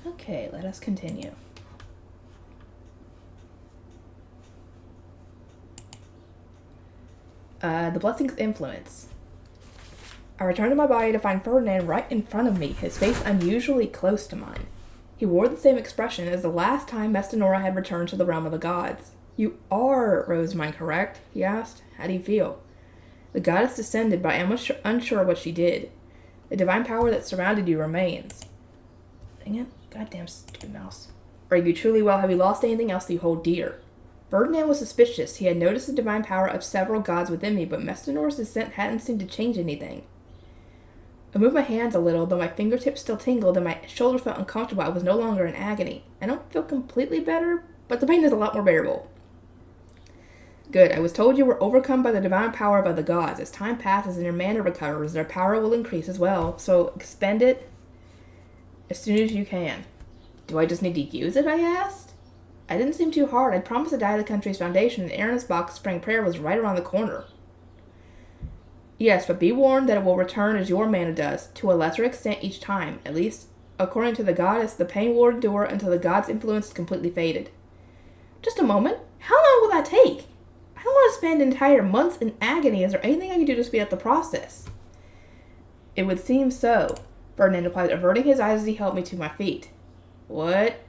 Okay, let us continue. The blessing's influence. I returned to my body to find Ferdinand right in front of me, his face unusually close to mine. He wore the same expression as the last time Mestanora had returned to the realm of the gods. You are Rosemine, correct? He asked. How do you feel? The goddess descended, but I am unsure what she did. The divine power that surrounded you remains. Dang it. Goddamn stupid mouse. Are you truly well? Have you lost anything else that you hold dear? Ferdinand was suspicious. He had noticed the divine power of several gods within me, but Mestanora's descent hadn't seemed to change anything. I moved my hands a little, though my fingertips still tingled and my shoulders felt uncomfortable. I was no longer in agony. I don't feel completely better, but the pain is a lot more bearable. Good. I was told you were overcome by the divine power of other gods. As time passes and your mana recovers, their power will increase as well, so expend it as soon as you can. Do I just need to use it, I asked? I didn't seem too hard. I'd promised to die the country's foundation, and Aaron's box spring prayer was right around the corner. Yes, but be warned that it will return as your mana does, to a lesser extent each time. At least, according to the goddess, the pain will endure until the god's influence is completely faded. Just a moment. How long will that take? I don't want to spend entire months in agony. Is there anything I can do to speed up the process? It would seem so, Ferdinand replied, averting his eyes as he helped me to my feet. What?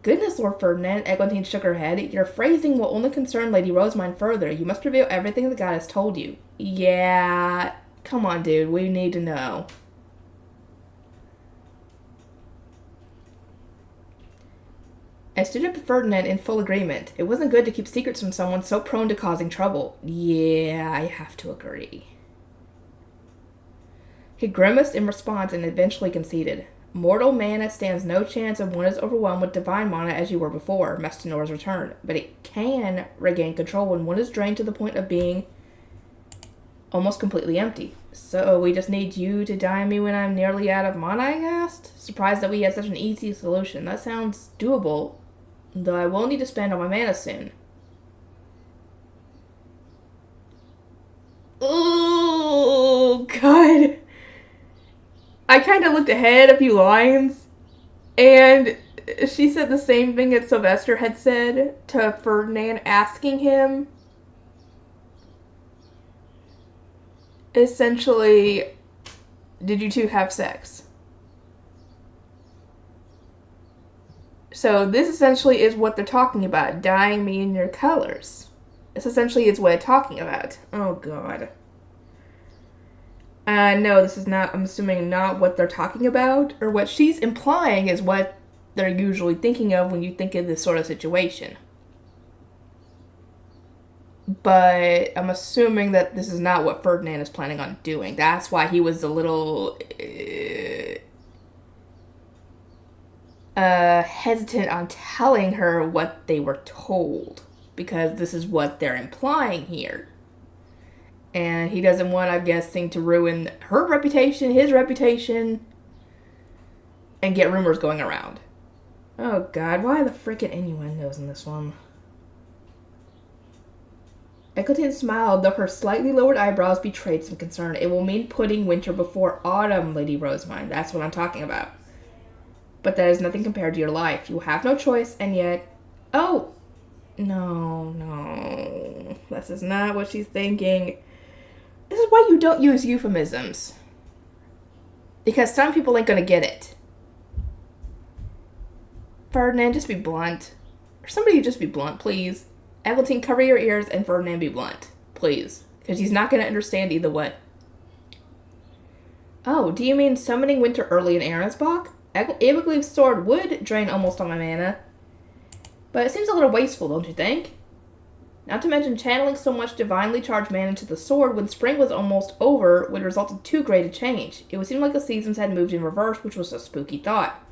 Goodness, Lord Ferdinand, Eglantine shook her head. Your phrasing will only concern Lady Rosemine further. You must reveal everything the goddess told you. Yeah, come on, dude. We need to know. I stood up to Ferdinand in full agreement. It wasn't good to keep secrets from someone so prone to causing trouble. Yeah, I have to agree. He grimaced in response and eventually conceded. Mortal mana stands no chance of one is overwhelmed with divine mana as you were before Mestanora's return, but it can regain control when one is drained to the point of being almost completely empty. So we just need you to die me when I'm nearly out of mana, I asked? Surprised that we had such an easy solution. That sounds doable, though I will need to spend all my mana soon. Oh, God. I kind of looked ahead a few lines, and she said the same thing that Sylvester had said to Ferdinand, asking him, essentially, did you two have sex? So this essentially is what they're talking about, dyeing me in your colors. This essentially is what they're talking about. Oh, God. No, this is not, I'm assuming, not what they're talking about, or what she's implying is what they're usually thinking of when you think of this sort of situation. But I'm assuming that this is not what Ferdinand is planning on doing. That's why he was a little hesitant on telling her what they were told, because this is what they're implying here. And he doesn't want, I'm guessing, to ruin her reputation, his reputation, and get rumors going around. Oh, God, why the frickin' innuendos in this one? Eglantine smiled, though her slightly lowered eyebrows betrayed some concern. It will mean putting winter before autumn, Lady Rosemine. That's what I'm talking about. But that is nothing compared to your life. You will have no choice, and yet... Oh! No. This is not what she's thinking. This is why you don't use euphemisms. Because some people ain't gonna get it. Ferdinand, just be blunt. Or somebody just be blunt, please. Eglantine, cover your ears, and Ferdinand, be blunt. Please. Because he's not gonna understand either way. Oh, do you mean summoning winter early in Aransbach? Ebegleve's sword would drain almost all my mana. But it seems a little wasteful, don't you think? Not to mention channeling so much divinely charged mana into the sword when spring was almost over would result in too great a change. It would seem like the seasons had moved in reverse, which was a spooky thought.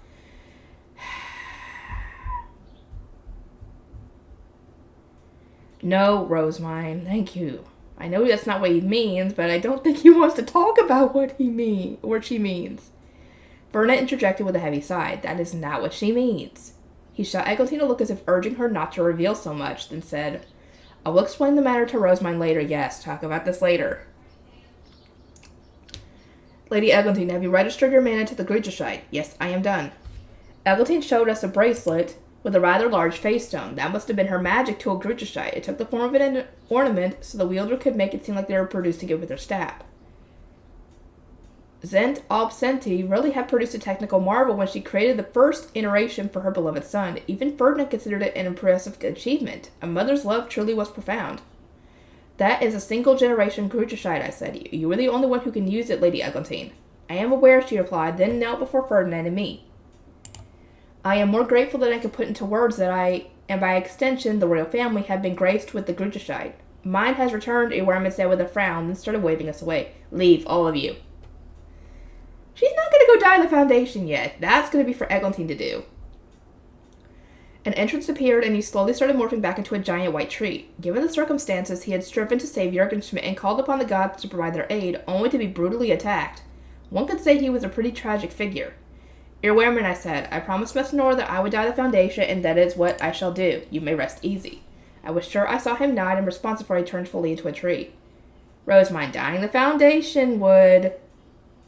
No, Rosemine, thank you. I know that's not what he means, but I don't think he wants to talk about what she means. Ferdinand interjected with a heavy sigh. That is not what she means. He shot Eglantine a look as if urging her not to reveal so much, then said, I will explain the matter to Rosemine later. Yes, talk about this later. Lady Eglantine, have you registered your mana to the Gruchashite? Yes, I am done. Eglantine showed us a bracelet with a rather large face stone. That must have been her magic tool, Gruchashite. It took the form of an ornament so the wielder could make it seem like they were producing it with their staff. Zent Obsenti really had produced a technical marvel when she created the first iteration for her beloved son. Even Ferdinand considered it an impressive achievement. A mother's love truly was profound. That is a single-generation Gruchashite, I said. You are the only one who can use it, Lady Eglantine. I am aware, she replied, then knelt before Ferdinand and me. I am more grateful than I can put into words that I, and by extension the royal family, have been graced with the Gruchashite. Mine has returned, a worm said with a frown, then started waving us away. Leave, all of you. She's not going to go die in the Foundation yet. That's going to be for Eglantine to do. An entrance appeared, and he slowly started morphing back into a giant white tree. Given the circumstances, he had striven to save Jürgen Schmidt and called upon the gods to provide their aid, only to be brutally attacked. One could say he was a pretty tragic figure. Earwearman, I said, I promised Miss Nora that I would die in the Foundation, and that is what I shall do. You may rest easy. I was sure I saw him nod in response before he turned fully into a tree. Rosemine, dying in the Foundation would...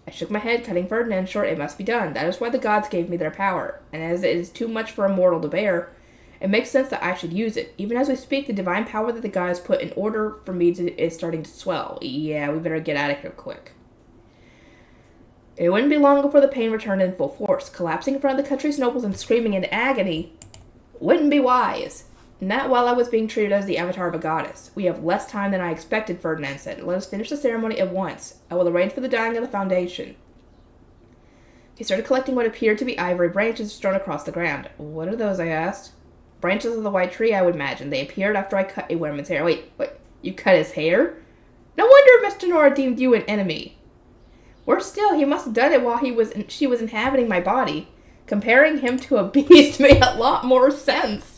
I shook my head, cutting Ferdinand short. It must be done. That is why the gods gave me their power. And as it is too much for a mortal to bear, it makes sense that I should use it. Even as we speak, the divine power that the gods put in order for me is starting to swell. Yeah, we better get out of here quick. It wouldn't be long before the pain returned in full force. Collapsing in front of the country's nobles and screaming in agony wouldn't be wise. Not while I was being treated as the avatar of a goddess. We have less time than I expected, Ferdinand said. Let us finish the ceremony at once. I will arrange for the dying of the Foundation. He started collecting what appeared to be ivory branches strewn across the ground. What are those, I asked. Branches of the white tree, I would imagine. They appeared after I cut a woman's hair. Wait, you cut his hair? No wonder Mr. Nora deemed you an enemy. Worse still, he must have done it while she was inhabiting my body. Comparing him to a beast made a lot more sense.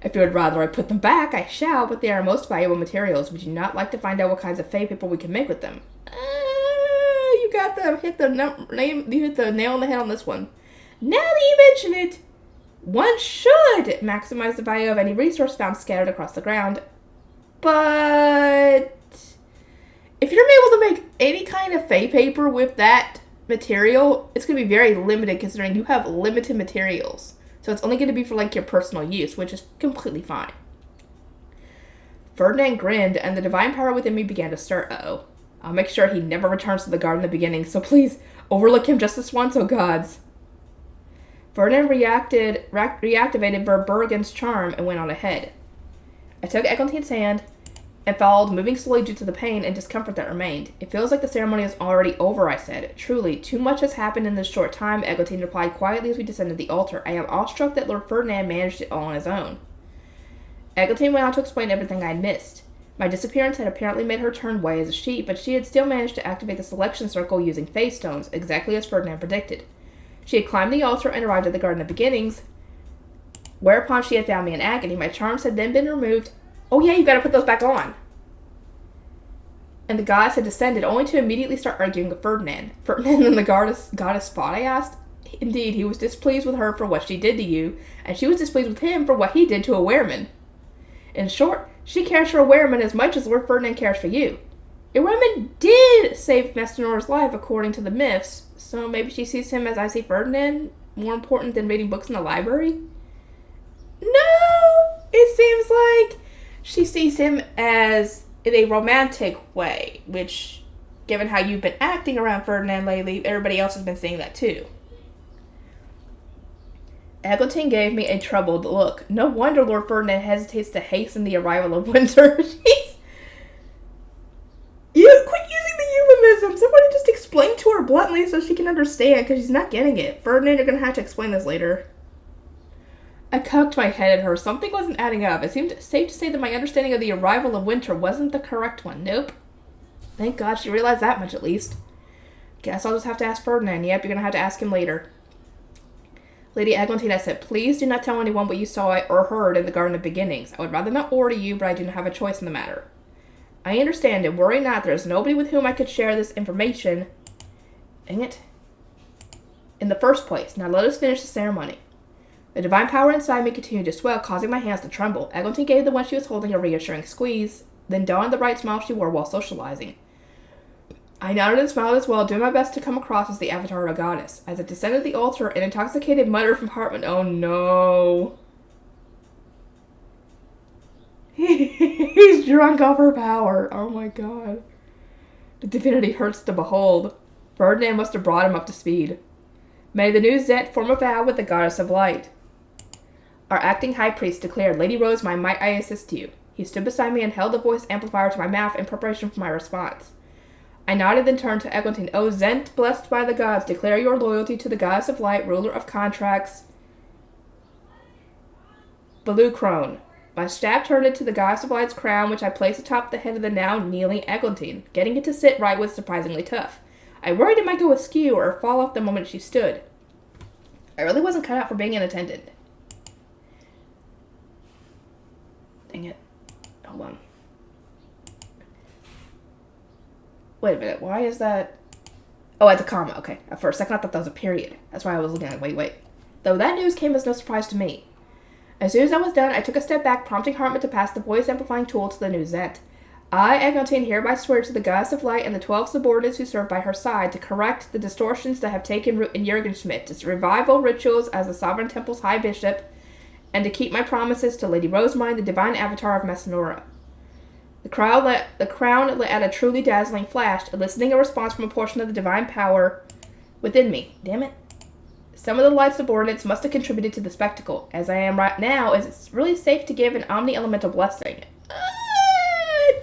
If you would rather I put them back, I shall, but they are most valuable materials. Would you not like to find out what kinds of fey paper we can make with them? You hit the nail on the head on this one. Now that you mention it, one should maximize the value of any resource found scattered across the ground. But if you're able to make any kind of fey paper with that material, it's going to be very limited considering you have limited materials. So it's only going to be for, your personal use, which is completely fine. Ferdinand grinned, and the divine power within me began to stir. Uh-oh. I'll make sure he never returns to the garden in the beginning, so please, overlook him just this once, oh gods. Ferdinand reactivated Verbergen's charm and went on ahead. I took Eglantine's hand and followed, moving slowly due to the pain and discomfort that remained. It feels like the ceremony is already over, I said. Truly, too much has happened in this short time, Eglantine replied quietly as we descended the altar. I am awestruck that Lord Ferdinand managed it all on his own. Eglantine went on to explain everything I had missed. My disappearance had apparently made her turn white as a sheet, but she had still managed to activate the selection circle using face stones, exactly as Ferdinand predicted. She had climbed the altar and arrived at the Garden of Beginnings, whereupon she had found me in agony. My charms had then been removed. Oh yeah, you gotta put those back on. And the goddess had descended, only to immediately start arguing with Ferdinand. Ferdinand and the goddess fought, I asked. Indeed, he was displeased with her for what she did to you, and she was displeased with him for what he did to a wereman. In short, she cares for a wereman as much as Lord Ferdinand cares for you. A wereman did save Master Nora's life, according to the myths, so maybe she sees him as I see Ferdinand, more important than reading books in the library? No! It seems like she sees him as in a romantic way, which, given how you've been acting around Ferdinand lately, everybody else has been seeing that too. Eglantine gave me a troubled look. No wonder Lord Ferdinand hesitates to hasten the arrival of winter. Quit using the euphemism. Somebody just explain to her bluntly so she can understand, because she's not getting it. Ferdinand, you're going to have to explain this later. I cocked my head at her. Something wasn't adding up. It seemed safe to say that my understanding of the arrival of winter wasn't the correct one. Nope. Thank God she realized that much at least. Guess I'll just have to ask Ferdinand. Yep, you're going to have to ask him later. Lady Eglantine, I said, please do not tell anyone what you saw or heard in the Garden of Beginnings. I would rather not order you, but I do not have a choice in the matter. I understand it. Worry not. There is nobody with whom I could share this information. Dang it. In the first place. Now let us finish the ceremony. The divine power inside me continued to swell, causing my hands to tremble. Eglantine gave the one she was holding a reassuring squeeze, then donned the bright smile she wore while socializing. I nodded and smiled as well, doing my best to come across as the avatar of a goddess. As I descended the altar, an intoxicated mutter from Hartman. Oh no. He's drunk off her power. Oh my god. The divinity hurts to behold. Ferdinand must have brought him up to speed. May the new Zent form a vow with the goddess of light. Our acting high priest declared, Lady Rosemine, might I assist you? He stood beside me and held the voice amplifier to my mouth in preparation for my response. I nodded, then turned to Eglantine. O Zent, blessed by the gods, declare your loyalty to the goddess of light, ruler of contracts, Belucrone. My staff turned it to the goddess of light's crown, which I placed atop the head of the now kneeling Eglantine. Getting it to sit right was surprisingly tough. I worried it might go askew or fall off the moment she stood. I really wasn't cut out for being an attendant. Dang it. Hold on. Wait a minute, why is that? Oh, it's a comma, okay. For a second I thought that was a period. That's why I was looking at it. Wait. Though that news came as no surprise to me. As soon as I was done, I took a step back, prompting Hartman to pass the voice-amplifying tool to the new Zent. I, Eglantine, hereby swear to the goddess of light and the 12 subordinates who serve by her side to correct the distortions that have taken root in Jürgenschmidt, to revival rituals as the Sovereign Temple's High Bishop, and to keep my promises to Lady Rosemine, the divine avatar of Messinora. The crown let out a truly dazzling flash, eliciting a response from a portion of the divine power within me. Damn it. Some of the light subordinates must have contributed to the spectacle. As I am right now, is it really safe to give an omni-elemental blessing?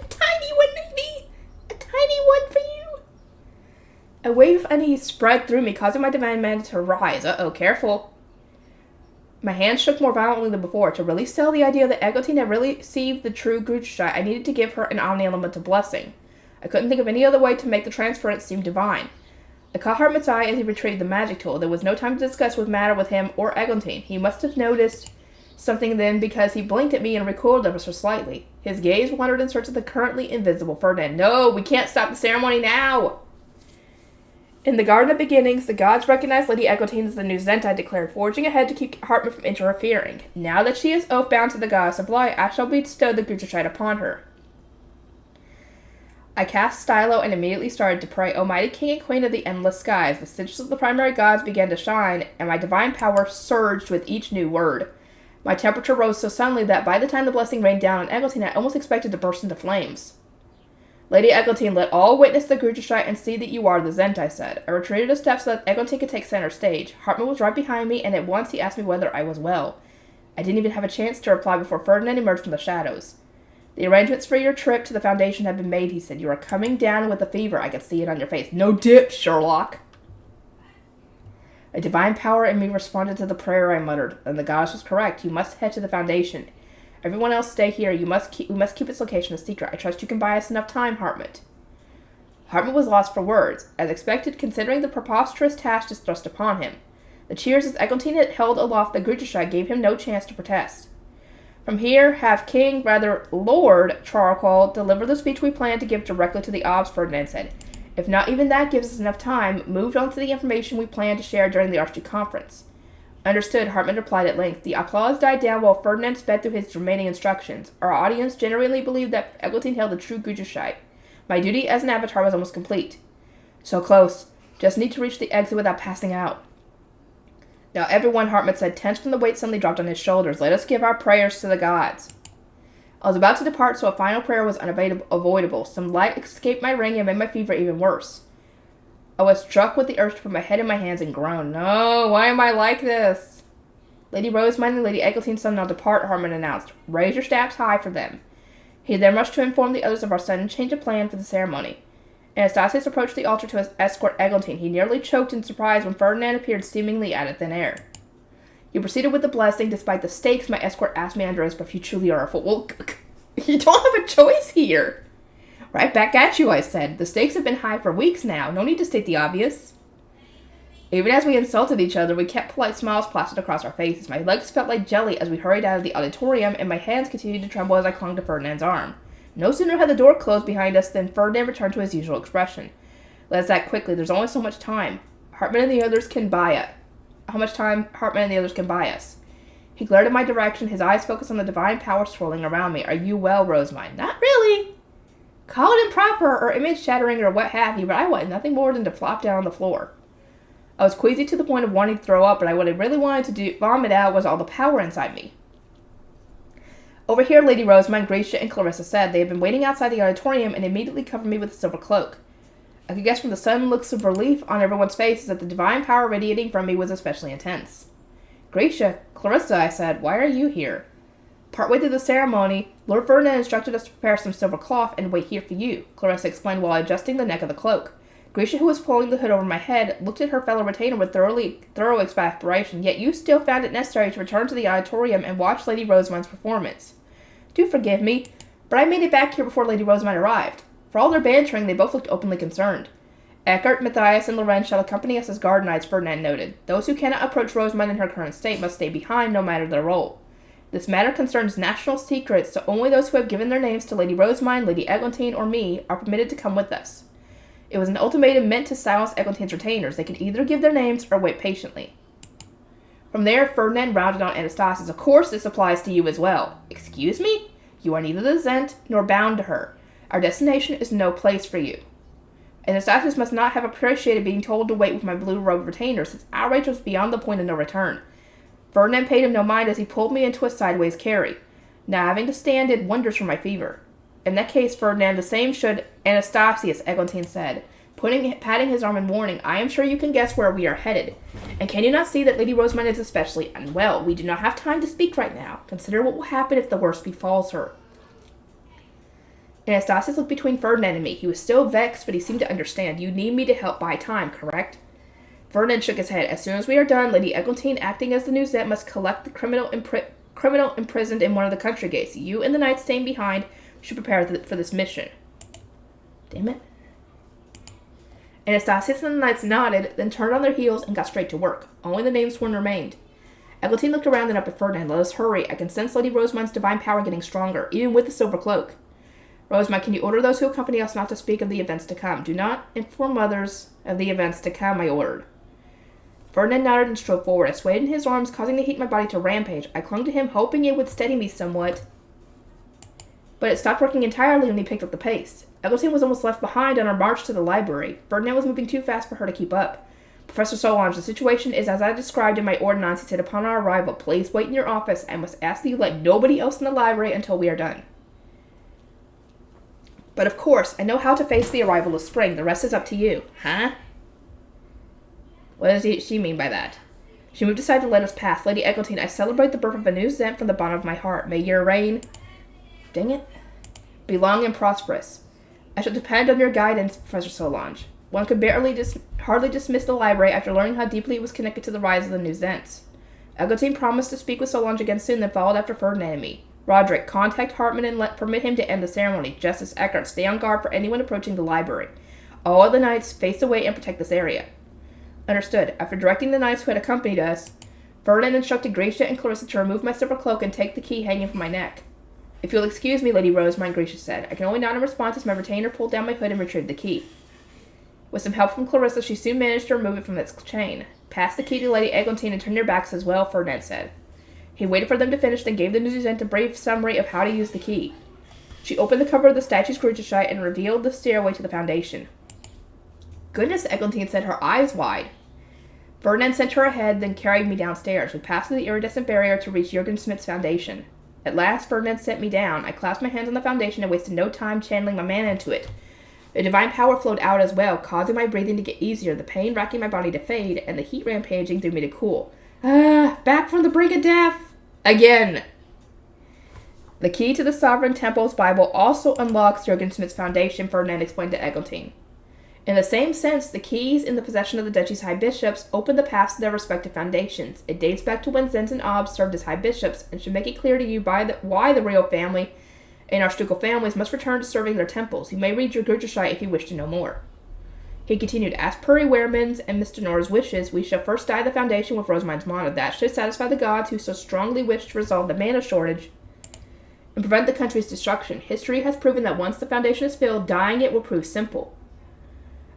Tiny one, maybe? A tiny one for you? A wave of unease spread through me, causing my divine man to rise. Uh-oh, careful. My hands shook more violently than before. To really sell the idea that Eglantine had really received the true Gruchshite, I needed to give her an omni-elemental blessing. I couldn't think of any other way to make the transference seem divine. I caught Hartman's eye as he retrieved the magic tool. There was no time to discuss what mattered with him or Eglantine. He must have noticed something then, because he blinked at me and recoiled ever so slightly. His gaze wandered in search of the currently invisible Ferdinand. No, we can't stop the ceremony now! In the Garden of Beginnings, the gods recognized Lady Eglantine as the new Zent, I declared, forging ahead to keep Hartman from interfering. Now that she is oath-bound to the goddess of light, I shall bestow the Gruchshite upon her. I cast Stylo and immediately started to pray. O mighty king and queen of the endless skies, the sigils of the primary gods began to shine, and my divine power surged with each new word. My temperature rose so suddenly that by the time the blessing rained down on Eglantine, I almost expected to burst into flames. Lady Eglantine, let all witness the Gruchshite and see that you are the Zent, I said. I retreated a step so that Eglantine could take center stage. Hartman was right behind me, and at once he asked me whether I was well. I didn't even have a chance to reply before Ferdinand emerged from the shadows. The arrangements for your trip to the Foundation have been made, he said. You are coming down with a fever. I can see it on your face. No dip, Sherlock. A divine power in me responded to the prayer I muttered, and the goddess was correct. You must head to the Foundation. Everyone else stay here. We must keep its location a secret. I trust you can buy us enough time, Hartman. Hartman was lost for words, as expected, considering the preposterous task just thrust upon him. The cheers as Eglantine had held aloft the Gruchshite gave him no chance to protest. From here, have Lord Charcoal deliver the speech we plan to give directly to the Obs, Ferdinand said. If not even that gives us enough time, moved on to the information we plan to share during the Archduke Conference. Understood, Hartman replied at length. The applause died down while Ferdinand sped through his remaining instructions. Our audience genuinely believed that Eglantine held the true Gruchshite. My duty as an avatar was almost complete. So close. Just need to reach the exit without passing out. Now everyone, Hartman said, tense from the weight suddenly dropped on his shoulders. Let us give our prayers to the gods. I was about to depart, so a final prayer was unavoidable. Some light escaped my ring and made my fever even worse. I was struck with the urge to put my head in my hands and groan. No, why am I like this? Lady Rosemine and Lady Eglantine shall now depart, Hartman announced. Raise your staffs high for them. He then rushed to inform the others of our sudden change of plan for the ceremony. And as Stasis approached the altar to escort Eglantine, he nearly choked in surprise when Ferdinand appeared seemingly out of thin air. He proceeded with the blessing, despite the stakes my escort asked me under oath, but you truly are a fool. Well, you don't have a choice here. Right back at you, I said. The stakes have been high for weeks now. No need to state the obvious. Even as we insulted each other, we kept polite smiles plastered across our faces. My legs felt like jelly as we hurried out of the auditorium, and my hands continued to tremble as I clung to Ferdinand's arm. No sooner had the door closed behind us than Ferdinand returned to his usual expression. Let us act quickly. There's only so much time. Hartman and the others can buy it. How much time Hartman and the others can buy us? He glared in my direction, his eyes focused on the divine power swirling around me. Are you well, Rosemine? Not really. Call it improper or image-shattering or what have you, but I wanted nothing more than to flop down on the floor. I was queasy to the point of wanting to throw up, but what I really wanted to vomit out was all the power inside me. Over here, Lady Rosamund, Gracia, and Clarissa said they had been waiting outside the auditorium and immediately covered me with a silver cloak. I could guess from the sudden looks of relief on everyone's faces that the divine power radiating from me was especially intense. Gracia, Clarissa, I said, why are you here? Partway through the ceremony, Lord Ferdinand instructed us to prepare some silver cloth and wait here for you, Clarissa explained while adjusting the neck of the cloak. Gracia, who was pulling the hood over my head, looked at her fellow retainer with thorough exasperation, yet you still found it necessary to return to the auditorium and watch Lady Rosamund's performance. Do forgive me, but I made it back here before Lady Rosamund arrived. For all their bantering, they both looked openly concerned. Eckert, Matthias, and Lorenz shall accompany us as guard knights, Ferdinand noted. Those who cannot approach Rosamund in her current state must stay behind, no matter their role. This matter concerns national secrets, so only those who have given their names to Lady Rosamund, Lady Eglantine, or me are permitted to come with us. It was an ultimatum meant to silence Eglantine's retainers. They could either give their names or wait patiently. From there, Ferdinand rounded on Anastasis. Of course this applies to you as well. Excuse me? You are neither the Zent nor bound to her. Our destination is no place for you. Anastasis must not have appreciated being told to wait with my blue-robed retainers, since outrage was beyond the point of no return. Ferdinand paid him no mind as he pulled me into a sideways carry. Now having to stand did wonders for my fever. In that case, Ferdinand, the same should Anastasius, Eglantine said, patting his arm in warning. I am sure you can guess where we are headed. And can you not see that Lady Rosamund is especially unwell? We do not have time to speak right now. Consider what will happen if the worst befalls her. Anastasius looked between Ferdinand and me. He was still vexed, but he seemed to understand. You need me to help buy time, correct? Ferdinand shook his head. As soon as we are done, Lady Eglantine, acting as the new Zent, must collect the criminal imprisoned in one of the country gates. You and the knights staying behind should prepare for this mission. Damn it. Anastasius and the knights nodded, then turned on their heels and got straight to work. Only the names sworn remained. Eglantine looked around and up at Ferdinand. Let us hurry. I can sense Lady Rosamund's divine power getting stronger, even with the silver cloak. Rosamund, can you order those who accompany us not to speak of the events to come? Do not inform others of the events to come, I ordered. Ferdinand nodded and strode forward. I swayed in his arms, causing the heat in my body to rampage. I clung to him, hoping it would steady me somewhat, but it stopped working entirely when he picked up the pace. Eglantine was almost left behind on our march to the library. Ferdinand was moving too fast for her to keep up. Professor Solange, the situation is as I described in my ordinance. He said upon our arrival, please wait in your office. I must ask that you let nobody else in the library until we are done. But of course, I know how to face the arrival of spring. The rest is up to you. Huh? What does she mean by that? She moved aside to let us pass. Lady Eglantine, I celebrate the birth of a new Zent from the bottom of my heart. May your reign, dang it, be long and prosperous. I shall depend on your guidance, Professor Solange. One could hardly dismiss the library after learning how deeply it was connected to the rise of the new Zents. Eglantine promised to speak with Solange again soon, then followed after Ferdinand and me. Roderick, contact Hartman and permit him to end the ceremony. Justice Eckert, stay on guard for anyone approaching the library. All other knights face away and protect this area. Understood. After directing the knights who had accompanied us, Ferdinand instructed Gracia and Clarissa to remove my silver cloak and take the key hanging from my neck. If you'll excuse me, Lady Rosamund, Gracia said. I can only nod in response as my retainer pulled down my hood and retrieved the key. With some help from Clarissa, she soon managed to remove it from its chain. Pass the key to Lady Eglantine and turn your backs as well, Ferdinand said. He waited for them to finish, then gave the new Zent a brief summary of how to use the key. She opened the cover of the statue's Grucheshite and revealed the stairway to the foundation. Goodness, Eglantine said, her eyes wide. Ferdinand sent her ahead, then carried me downstairs. We passed through the iridescent barrier to reach Jurgen Smith's foundation. At last, Ferdinand sent me down. I clasped my hands on the foundation and wasted no time channeling my mana into it. The divine power flowed out as well, causing my breathing to get easier, the pain racking my body to fade, and the heat rampaging through me to cool. Back from the brink of death! Again! The key to the Sovereign Temple's Bible also unlocks Jurgen Smith's foundation, Ferdinand explained to Eglantine. In the same sense, the keys in the possession of the Duchy's high bishops open the paths to their respective foundations. It dates back to when Zent and Ob served as high bishops, and should make it clear to you why the royal family and archducal families must return to serving their temples. You may read your Grucheshite if you wish to know more. He continued, as per Wehrmann's and Mr. Nora's wishes, we shall first dye the foundation with Rosamund's mana. That should satisfy the gods who so strongly wish to resolve the mana shortage and prevent the country's destruction. History has proven that once the foundation is filled, dyeing it will prove simple.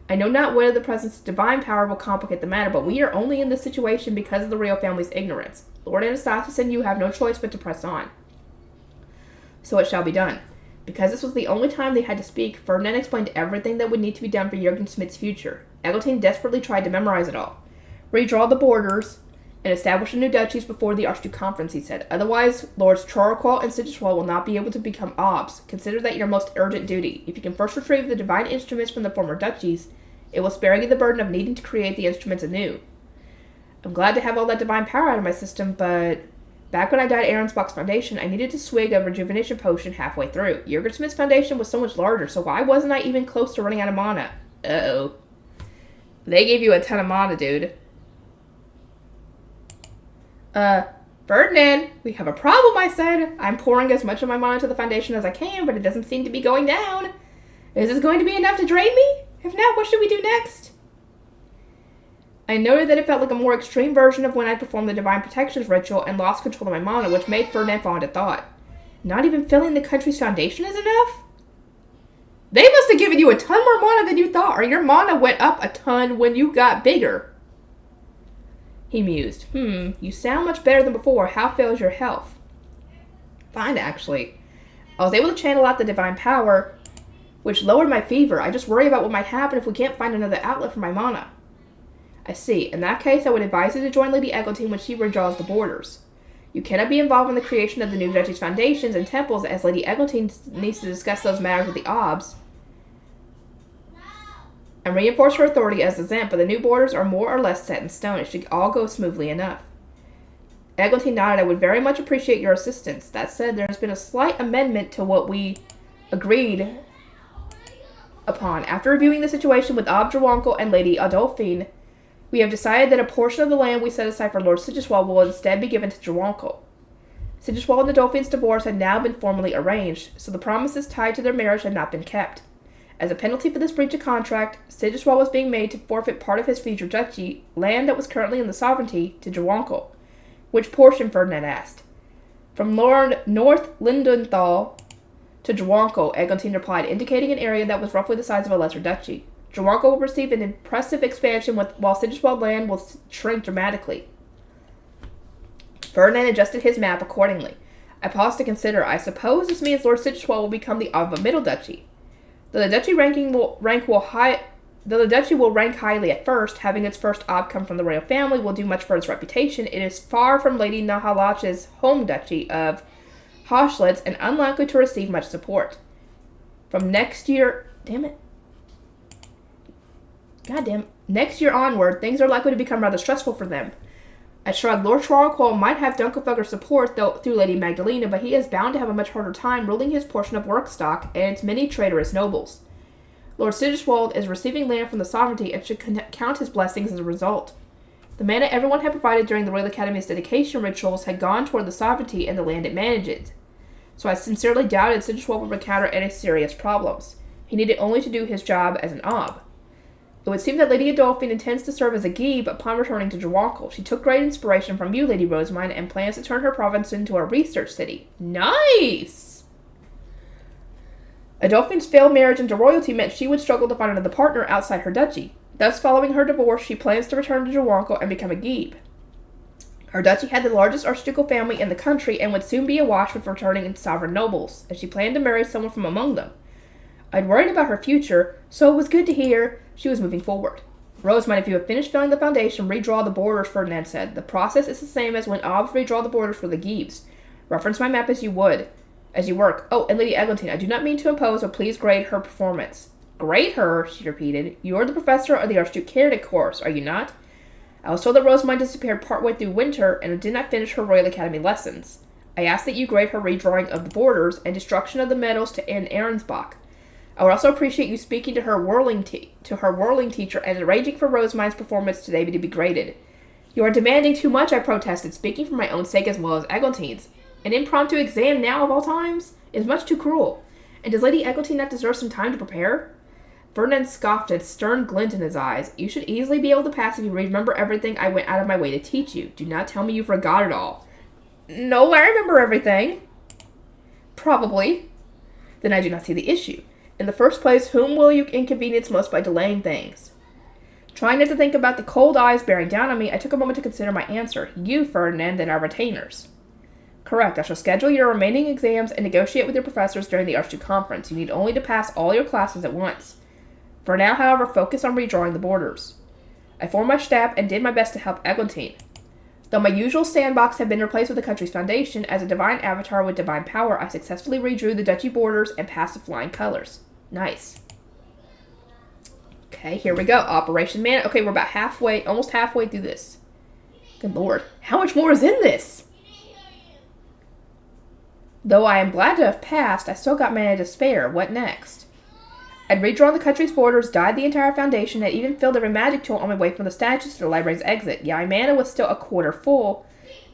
I know not whether the presence of divine power will complicate the matter, but we are only in this situation because of the royal family's ignorance. Lord Anastasis and you have no choice but to press on. So it shall be done. Because this was the only time they had to speak, Ferdinand explained everything that would need to be done for Jürgen Smith's future. Eglantine desperately tried to memorize it all. Redraw the borders and establish the new duchies before the Archduke Conference, he said. Otherwise, Lords Chorqual and Siggiswald will not be able to become obs. Consider that your most urgent duty. If you can first retrieve the divine instruments from the former duchies, it will spare you the burden of needing to create the instruments anew. I'm glad to have all that divine power out of my system, but back when I died at Arensbach's foundation, I needed to swig a rejuvenation potion halfway through. Jürgen Smith's foundation was so much larger, so why wasn't I even close to running out of mana? Uh-oh. They gave you a ton of mana, dude. Ferdinand, we have a problem, I said. I'm pouring as much of my mana to the foundation as I can, but it doesn't seem to be going down. Is this going to be enough to drain me? If not, what should we do next? I noted that it felt like a more extreme version of when I performed the Divine Protections ritual and lost control of my mana, which made Ferdinand fall into thought. Not even filling the country's foundation is enough? They must have given you a ton more mana than you thought, or your mana went up a ton when you got bigger. He mused. You sound much better than before. How fails your health? Fine, actually. I was able to channel out the divine power, which lowered my fever. I just worry about what might happen if we can't find another outlet for my mana. I see. In that case, I would advise you to join Lady Eglantine when she redraws the borders. You cannot be involved in the creation of the new duchy's foundations and temples, as Lady Eglantine needs to discuss those matters with the Obs and reinforce her authority as the Zent, but the new borders are more or less set in stone. It should all go smoothly enough. Eglantine nodded. I would very much appreciate your assistance. That said, there has been a slight amendment to what we agreed upon. After reviewing the situation with Ob Drawankel and Lady Adolphine, we have decided that a portion of the land we set aside for Lord Siggiswald will instead be given to Drawankel. Siggiswald and Adolphine's divorce had now been formally arranged, so the promises tied to their marriage had not been kept. As a penalty for this breach of contract, Siggiswald was being made to forfeit part of his future duchy, land that was currently in the sovereignty, to Drawankel. Which portion, Ferdinand asked. From Lord North Lindenthal to Drawankel, Eglantine replied, indicating an area that was roughly the size of a lesser duchy. Drawankel will receive an impressive expansion while Siggiswald land will shrink dramatically. Ferdinand adjusted his map accordingly. I paused to consider. I suppose this means Lord Siggiswald will become the of a middle duchy. Though the duchy will rank highly at first, having its first ob come from the royal family will do much for its reputation. It is far from Lady Nahalach's home duchy of Hoschlitz and unlikely to receive much support. From next year onward, things are likely to become rather stressful for them. I shrugged. Lord Schwarqual might have Dunkelfugger's support through Lady Magdalena, but he is bound to have a much harder time ruling his portion of work stock and its many traitorous nobles. Lord Siggiswald is receiving land from the sovereignty and should count his blessings as a result. The mana everyone had provided during the Royal Academy's dedication rituals had gone toward the sovereignty and the land it manages, so I sincerely doubted Siggiswald would encounter any serious problems. He needed only to do his job as an ob. It would seem that Lady Adolphine intends to serve as a Geeb upon returning to Drawankel. She took great inspiration from you, Lady Rosamine, and plans to turn her province into a research city. Nice! Adolphine's failed marriage into royalty meant she would struggle to find another partner outside her duchy. Thus, following her divorce, she plans to return to Drawankel and become a Geeb. Her duchy had the largest archducal family in the country and would soon be awash with returning sovereign nobles, and she planned to marry someone from among them. I'd worried about her future, so it was good to hear she was moving forward. Rosamund, if you have finished filling the foundation, redraw the borders, Ferdinand said. The process is the same as when Obs redraw the borders for the Geebs. Reference my map as you work. Oh, and Lady Eglantine, I do not mean to impose, but please grade her performance. Grade her, she repeated. You are the professor of the Archduke candidate course, are you not? I was told that Rosamund disappeared partway through winter and did not finish her Royal Academy lessons. I ask that you grade her redrawing of the borders and destruction of the medals in Arensbach. I would also appreciate you speaking to her whirling teacher and arranging for Rosamine's performance today to be graded. You are demanding too much, I protested, speaking for my own sake as well as Eglantine's. An impromptu exam now of all times is much too cruel. And does Lady Eglantine not deserve some time to prepare? Ferdinand scoffed, a stern glint in his eyes. You should easily be able to pass if you remember everything I went out of my way to teach you. Do not tell me you forgot it all. No, I remember everything. Probably. Then I do not see the issue. In the first place, whom will you inconvenience most by delaying things? Trying not to think about the cold eyes bearing down on me, I took a moment to consider my answer. You, Ferdinand, and our retainers. correct. I shall schedule your remaining exams and negotiate with your professors during the Archduke Conference. You need only to pass all your classes at once. For now, however, focus on redrawing the borders. I formed my staff and did my best to help Eglantine. Though my usual sandbox had been replaced with the country's foundation, as a divine avatar with divine power, I successfully redrew the duchy borders and passed the flying colors. Nice. Okay, here we go. Operation Man. Okay, we're about halfway, almost halfway through this. Good lord. How much more is in this? Though I am glad to have passed, I still got mana to spare. What next? I'd redrawn the country's borders, dyed the entire foundation, and even filled every magic tool on my way from the statues to the library's exit. Yeah, my mana was still a quarter full,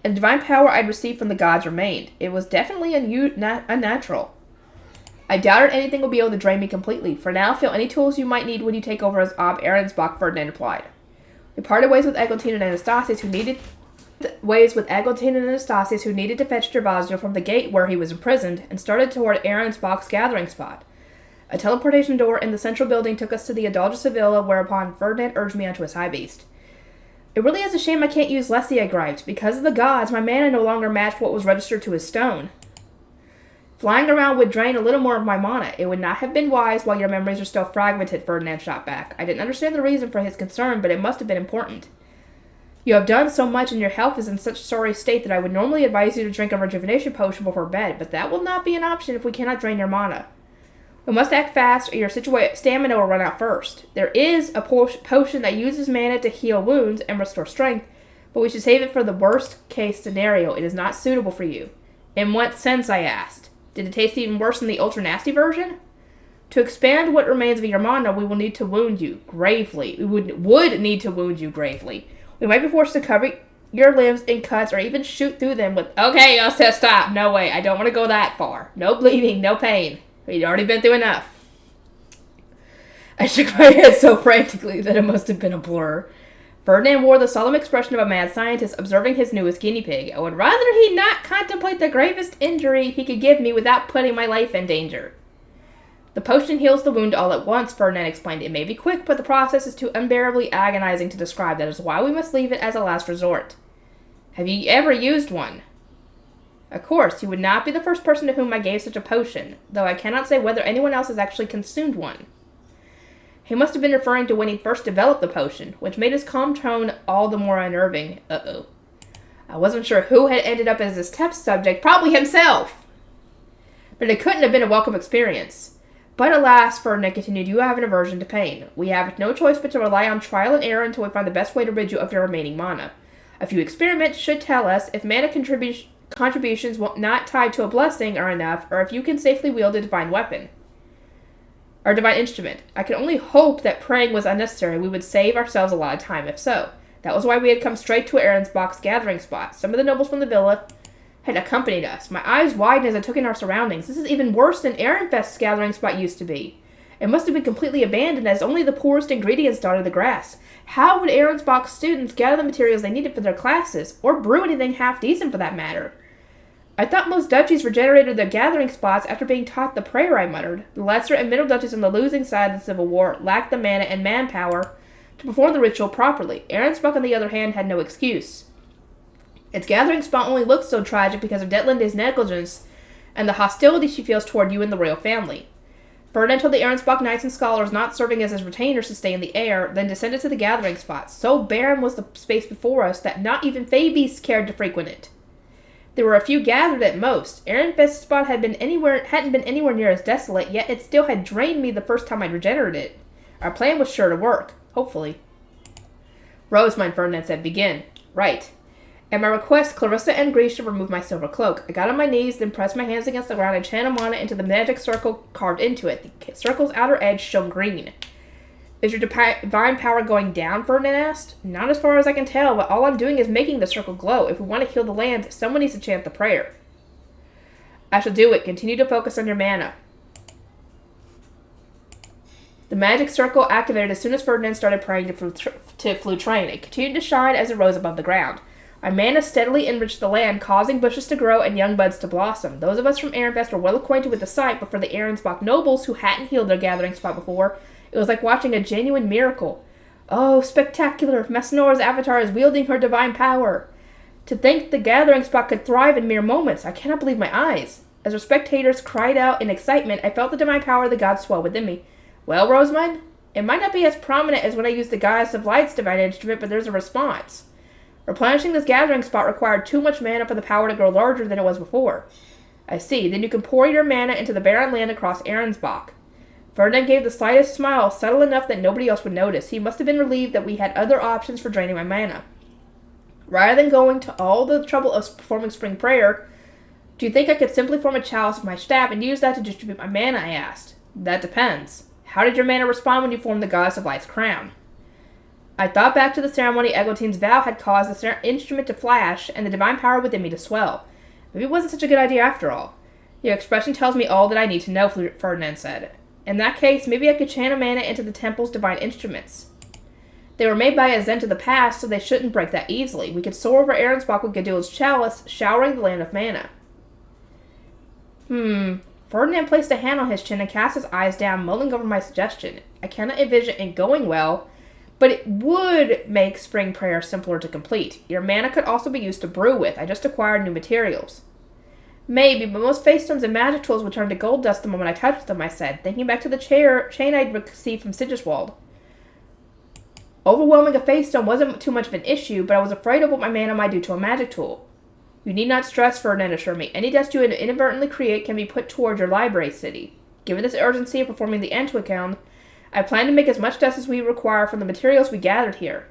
and the divine power I'd received from the gods remained. It was definitely unnatural. I doubted anything would be able to drain me completely. For now, feel any tools you might need when you take over as Ob Ahrensbach, Ferdinand replied. We parted ways with Eglantine and Anastasius, who needed to fetch Gervasio from the gate where he was imprisoned, and started toward Ahrensbach's gathering spot. A teleportation door in the central building took us to the Adalgisa Villa, whereupon Ferdinand urged me onto his high beast. It really is a shame I can't use Leslie, I griped. Because of the gods, my mana no longer matched what was registered to his stone. Flying around would drain a little more of my mana. It would not have been wise while your memories are still fragmented, Ferdinand shot back. I didn't understand the reason for his concern, but it must have been important. You have done so much and your health is in such sorry state that I would normally advise you to drink a rejuvenation potion before bed, but that will not be an option if we cannot drain your mana. We must act fast or your stamina will run out first. There is a potion that uses mana to heal wounds and restore strength, but we should save it for the worst case scenario. It is not suitable for you. In what sense, I asked? Did it taste even worse than the ultra nasty version? To expand what remains of your mana, we will need to wound you gravely. We would need to wound you gravely. We might be forced to cover your limbs in cuts or even shoot through them with... Okay, I'll say stop. No way. I don't want to go that far. No bleeding, no pain. We'd already been through enough. I shook my head so frantically that it must have been a blur. Ferdinand wore the solemn expression of a mad scientist observing his newest guinea pig. I would rather he not contemplate the gravest injury he could give me without putting my life in danger. The potion heals the wound all at once, Ferdinand explained. It may be quick, but the process is too unbearably agonizing to describe. That is why we must leave it as a last resort. Have you ever used one? Of course, you would not be the first person to whom I gave such a potion, though I cannot say whether anyone else has actually consumed one. He must have been referring to when he first developed the potion, which made his calm tone all the more unnerving. Uh-oh. I wasn't sure who had ended up as his test subject, probably himself! But it couldn't have been a welcome experience. But alas, Ferdinand continued, you have an aversion to pain. We have no choice but to rely on trial and error until we find the best way to rid you of your remaining mana. A few experiments should tell us if mana contributions not tied to a blessing are enough, or if you can safely wield a divine weapon. Or divine instrument. I could only hope that praying was unnecessary. We would save ourselves a lot of time, if so. That was why we had come straight to Ahrensbach's gathering spot. Some of the nobles from the villa had accompanied us. My eyes widened as I took in our surroundings. This is even worse than Ehrenfest's gathering spot used to be. It must have been completely abandoned, as only the poorest ingredients dotted the grass. How would Ahrensbach's students gather the materials they needed for their classes, or brew anything half decent for that matter? I thought most duchies regenerated their gathering spots after being taught the prayer, I muttered. The lesser and middle duchies on the losing side of the Civil War lacked the mana and manpower to perform the ritual properly. Ahrensbach, on the other hand, had no excuse. Its gathering spot only looks so tragic because of Detlinde's negligence and the hostility she feels toward you and the royal family. Ferdinand told the Ahrensbach knights and scholars not serving as his retainers to stay in the air, then descended to the gathering spot. So barren was the space before us that not even fey beasts cared to frequent it. There were a few gathered at most. Ehrenfest's spot hadn't been anywhere near as desolate, yet it still had drained me the first time I'd regenerated it. Our plan was sure to work. Hopefully. Rosamund, Ferdinand said, begin. Right. At my request, Clarissa and Grisha removed my silver cloak. I got on my knees, then pressed my hands against the ground and channeled mana into the magic circle carved into it. The circle's outer edge shone green. Is your divine power going down? Ferdinand asked. Not as far as I can tell, but all I'm doing is making the circle glow. If we want to heal the land, someone needs to chant the prayer. I shall do it. Continue to focus on your mana. The magic circle activated as soon as Ferdinand started praying to Flutrain. It continued to shine as it rose above the ground. Our mana steadily enriched the land, causing bushes to grow and young buds to blossom. Those of us from Ehrenfest were well acquainted with the sight, but for the Ahrensbach nobles who hadn't healed their gathering spot before, it was like watching a genuine miracle. Oh, spectacular! Mesnora's avatar is wielding her divine power. To think the gathering spot could thrive in mere moments. I cannot believe my eyes. As our spectators cried out in excitement, I felt the divine power of the gods swell within me. Well, Rosamund, it might not be as prominent as when I used the Goddess of Light's divine instrument, but there's a response. Replenishing this gathering spot required too much mana for the power to grow larger than it was before. I see. Then you can pour your mana into the barren land across Arensbach. Ferdinand gave the slightest smile, subtle enough that nobody else would notice. He must have been relieved that we had other options for draining my mana. Rather than going to all the trouble of performing Spring Prayer, do you think I could simply form a chalice with my staff and use that to distribute my mana, I asked. That depends. How did your mana respond when you formed the Goddess of Light's crown? I thought back to the ceremony Eglinton's vow had caused the instrument to flash and the divine power within me to swell. Maybe it wasn't such a good idea after all. Your expression tells me all that I need to know, Ferdinand said. In that case, maybe I could channel mana into the temple's divine instruments. They were made by a Zent of the past, so they shouldn't break that easily. We could soar over Arensbach with Gadul's chalice, showering the land of mana. Ferdinand placed a hand on his chin and cast his eyes down, mulling over my suggestion. I cannot envision it going well, but it would make Spring Prayer simpler to complete. Your mana could also be used to brew with. I just acquired new materials. Maybe, but most face stones and magic tools would turn to gold dust the moment I touched them, I said, thinking back to the chain I'd received from Sigiswald. Overwhelming a face stone wasn't too much of an issue, but I was afraid of what my mana might do to a magic tool. You need not stress, Ferdinand assured me. Any dust you inadvertently create can be put toward your library city. Given this urgency of performing the Antuicon, I plan to make as much dust as we require from the materials we gathered here.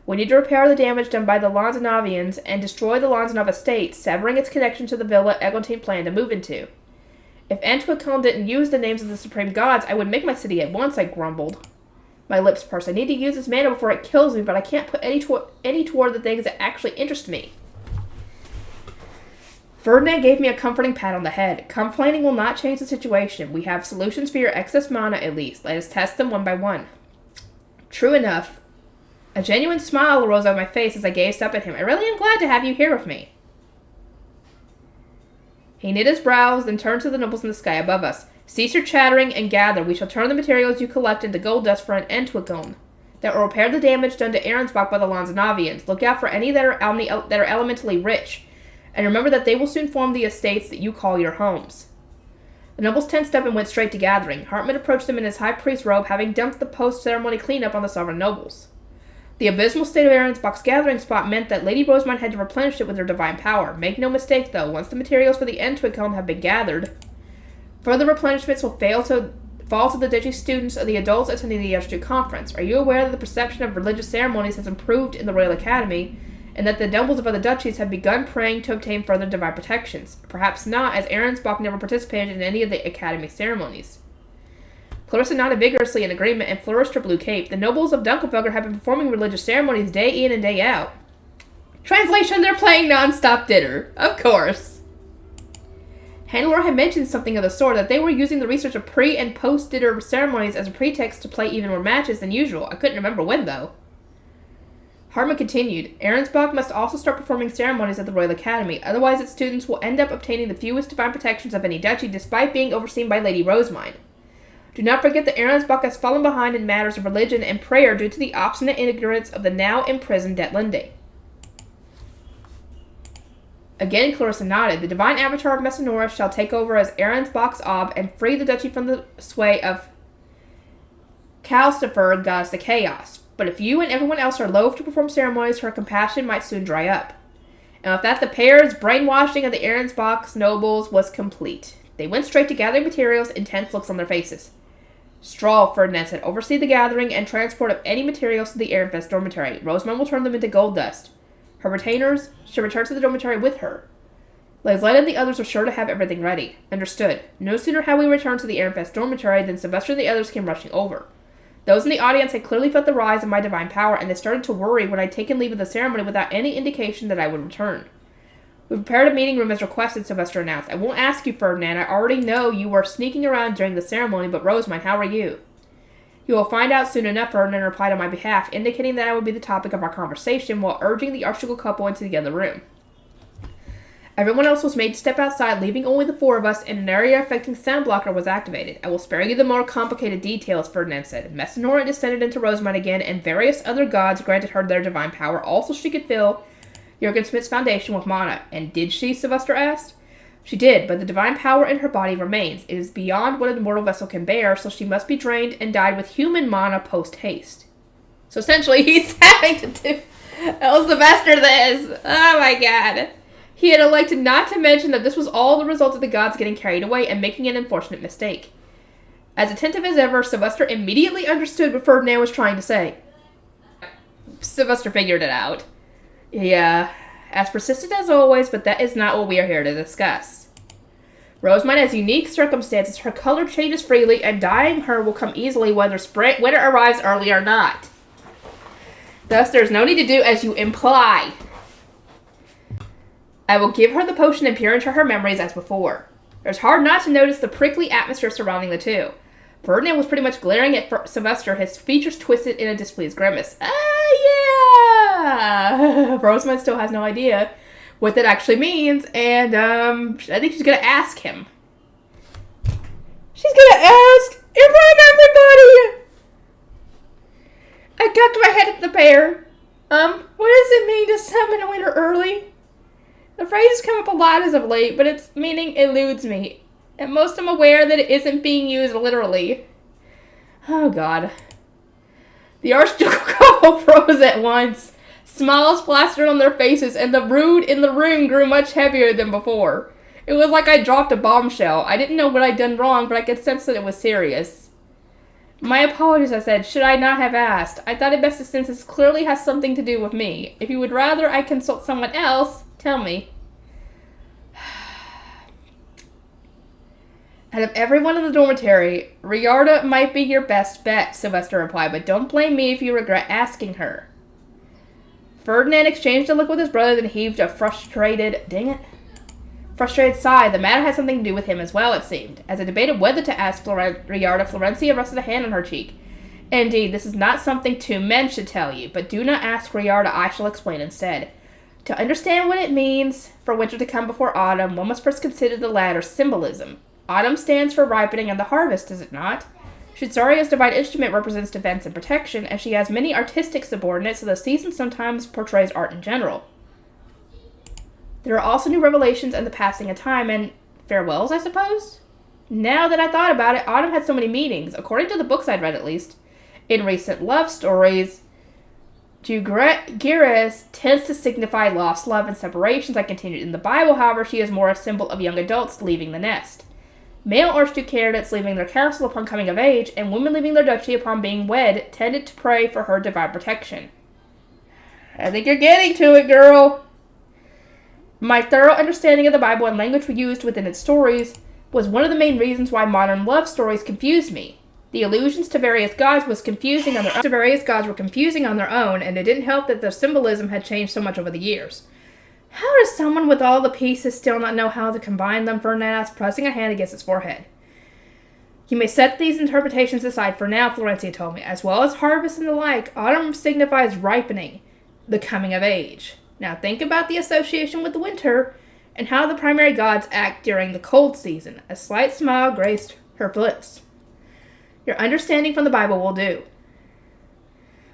We need to repair the damage done by the Lanzanovians and destroy the Lanzanov estate, severing its connection to the villa Eglantine planned to move into. If Antuicon didn't use the names of the supreme gods, I would make my city at once, I grumbled. My lips pursed. I need to use this mana before it kills me, but I can't put any toward the things that actually interest me. Ferdinand gave me a comforting pat on the head. Complaining will not change the situation. We have solutions for your excess mana, at least. Let us test them one by one. True enough. A genuine smile arose on my face as I gazed up at him. I really am glad to have you here with me. He knit his brows, then turned to the nobles in the sky above us. Cease your chattering and gather. We shall turn the materials you collect into gold dust for an Antuicon that will repair the damage done to Arensbach by the Lanzanovians. Look out for any that are elementally rich. And remember that they will soon form the estates that you call your homes. The nobles tensed up and went straight to gathering. Hartman approached them in his high priest robe, having dumped the post-ceremony cleanup on the sovereign nobles. The abysmal state of Arensbach's gathering spot meant that Lady Rosamund had to replenish it with her divine power. Make no mistake, though, once the materials for the Antuicon have been gathered, further replenishments will fall to the duchy students or the adults attending the Archduke Conference. Are you aware that the perception of religious ceremonies has improved in the Royal Academy, and that the nobles of other duchies have begun praying to obtain further divine protections? Perhaps not, as Arensbach never participated in any of the Academy ceremonies. Clarissa nodded vigorously in agreement and flourished her blue cape. The nobles of Dunkelfelger have been performing religious ceremonies day in and day out. Translation, they're playing non-stop dinner. Of course. Hannelore had mentioned something of the sort, that they were using the research of pre- and post-dinner ceremonies as a pretext to play even more matches than usual. I couldn't remember when, though. Hartman continued, Arensbach must also start performing ceremonies at the Royal Academy, otherwise its students will end up obtaining the fewest divine protections of any duchy, despite being overseen by Lady Rosamund. Do not forget that Arensbach has fallen behind in matters of religion and prayer due to the obstinate ignorance of the now imprisoned Detlinde. Again, Clarissa nodded. The divine avatar of Messinora shall take over as Arensbach's Ob and free the duchy from the sway of Calcifer, goddess of chaos. But if you and everyone else are loath to perform ceremonies, her compassion might soon dry up. And with that, the pair's brainwashing of the Arensbach's nobles was complete. They went straight to gathering materials, intense looks on their faces. Strahl, Ferdinand said, oversee the gathering and transport of any materials to the Ehrenfest dormitory. Rosamund will turn them into gold dust. Her retainers should return to the dormitory with her. Leslette and the others are sure to have everything ready. Understood. No sooner had we returned to the Ehrenfest dormitory than Sylvester and the others came rushing over. Those in the audience had clearly felt the rise of my divine power, and they started to worry when I'd taken leave of the ceremony without any indication that I would return. We prepared a meeting room as requested, Sylvester announced. I won't ask you, Ferdinand. I already know you were sneaking around during the ceremony, but Rosamund, how are you? You will find out soon enough, Ferdinand replied on my behalf, indicating that I would be the topic of our conversation while urging the archducal couple into the other room. Everyone else was made to step outside, leaving only the four of us, and an area-affecting sound blocker was activated. I will spare you the more complicated details, Ferdinand said. Messinora descended into Rosamund again, and various other gods granted her their divine power. Also, she could feel Jurgen Smith's foundation with mana. And did she? Sylvester asked. She did, but the divine power in her body remains. It is beyond what a mortal vessel can bear, so she must be drained and died with human mana post-haste. So essentially, he's having to do Sylvester this. Oh my god. He had elected not to mention that this was all the result of the gods getting carried away and making an unfortunate mistake. As attentive as ever, Sylvester immediately understood what Ferdinand was trying to say. Sylvester figured it out. Yeah, as persistent as always, but that is not what we are here to discuss. Rosamund has unique circumstances. Her color changes freely, and dyeing her will come easily whether winter arrives early or not. Thus, there is no need to do as you imply. I will give her the potion and peer into her memories as before. It was hard not to notice the prickly atmosphere surrounding the two. Ferdinand was pretty much glaring at Sylvester, his features twisted in a displeased grimace. Yeah! Rosamund still has no idea what that actually means, and I think she's going to ask him. She's going to ask in front of everybody! I cocked my head at the pair. What does it mean to summon a winter early? The phrase has come up a lot as of late, but its meaning eludes me. At most, I'm aware that it isn't being used literally. Oh, God. The Archduke couple froze at once. Smiles plastered on their faces, and the mood in the room grew much heavier than before. It was like I dropped a bombshell. I didn't know what I'd done wrong, but I could sense that it was serious. My apologies, I said. Should I not have asked? I thought it best to since this clearly has something to do with me. If you would rather I consult someone else, tell me. Out of everyone in the dormitory, Riarda might be your best bet, Sylvester replied, but don't blame me if you regret asking her. Ferdinand exchanged a look with his brother, then heaved a frustrated sigh. The matter had something to do with him as well, it seemed. As I debated whether to ask Riarda, Florencia rested a hand on her cheek. Indeed, this is not something two men should tell you, but do not ask Riarda, I shall explain instead. To understand what it means for winter to come before autumn, one must first consider the latter's symbolism. Autumn stands for ripening and the harvest, does it not? Shutsaria's divine instrument represents defense and protection, and she has many artistic subordinates, so the season sometimes portrays art in general. There are also new revelations and the passing of time, and farewells, I suppose? Now that I thought about it, autumn had so many meanings, according to the books I'd read at least. In recent love stories, Jugeris tends to signify lost love and separations. I continued. In the Bible, however, she is more a symbol of young adults leaving the nest. Male Archduke candidates leaving their castle upon coming of age, and women leaving their duchy upon being wed, tended to pray for her divine protection. I think you're getting to it, girl. My thorough understanding of the Bible and language we used within its stories was one of the main reasons why modern love stories confused me. The allusions to various gods were confusing on their own, and it didn't help that the symbolism had changed so much over the years. How does someone with all the pieces still not know how to combine them? Ferdinand asked, pressing a hand against his forehead. You may set these interpretations aside for now, Florencia told me. As well as harvest and the like, autumn signifies ripening, the coming of age. Now think about the association with the winter, and how the primary gods act during the cold season. A slight smile graced her lips. Your understanding from the Bible will do.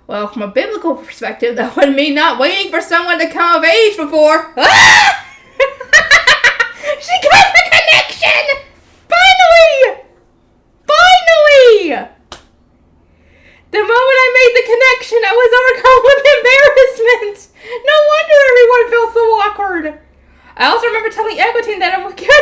Well, from a biblical perspective, that would mean not waiting for someone to come of age before. Ah! She got the connection! Finally! Finally! The moment I made the connection, I was overcome with embarrassment. No wonder everyone felt so awkward. I also remember telling Equitine that I would get to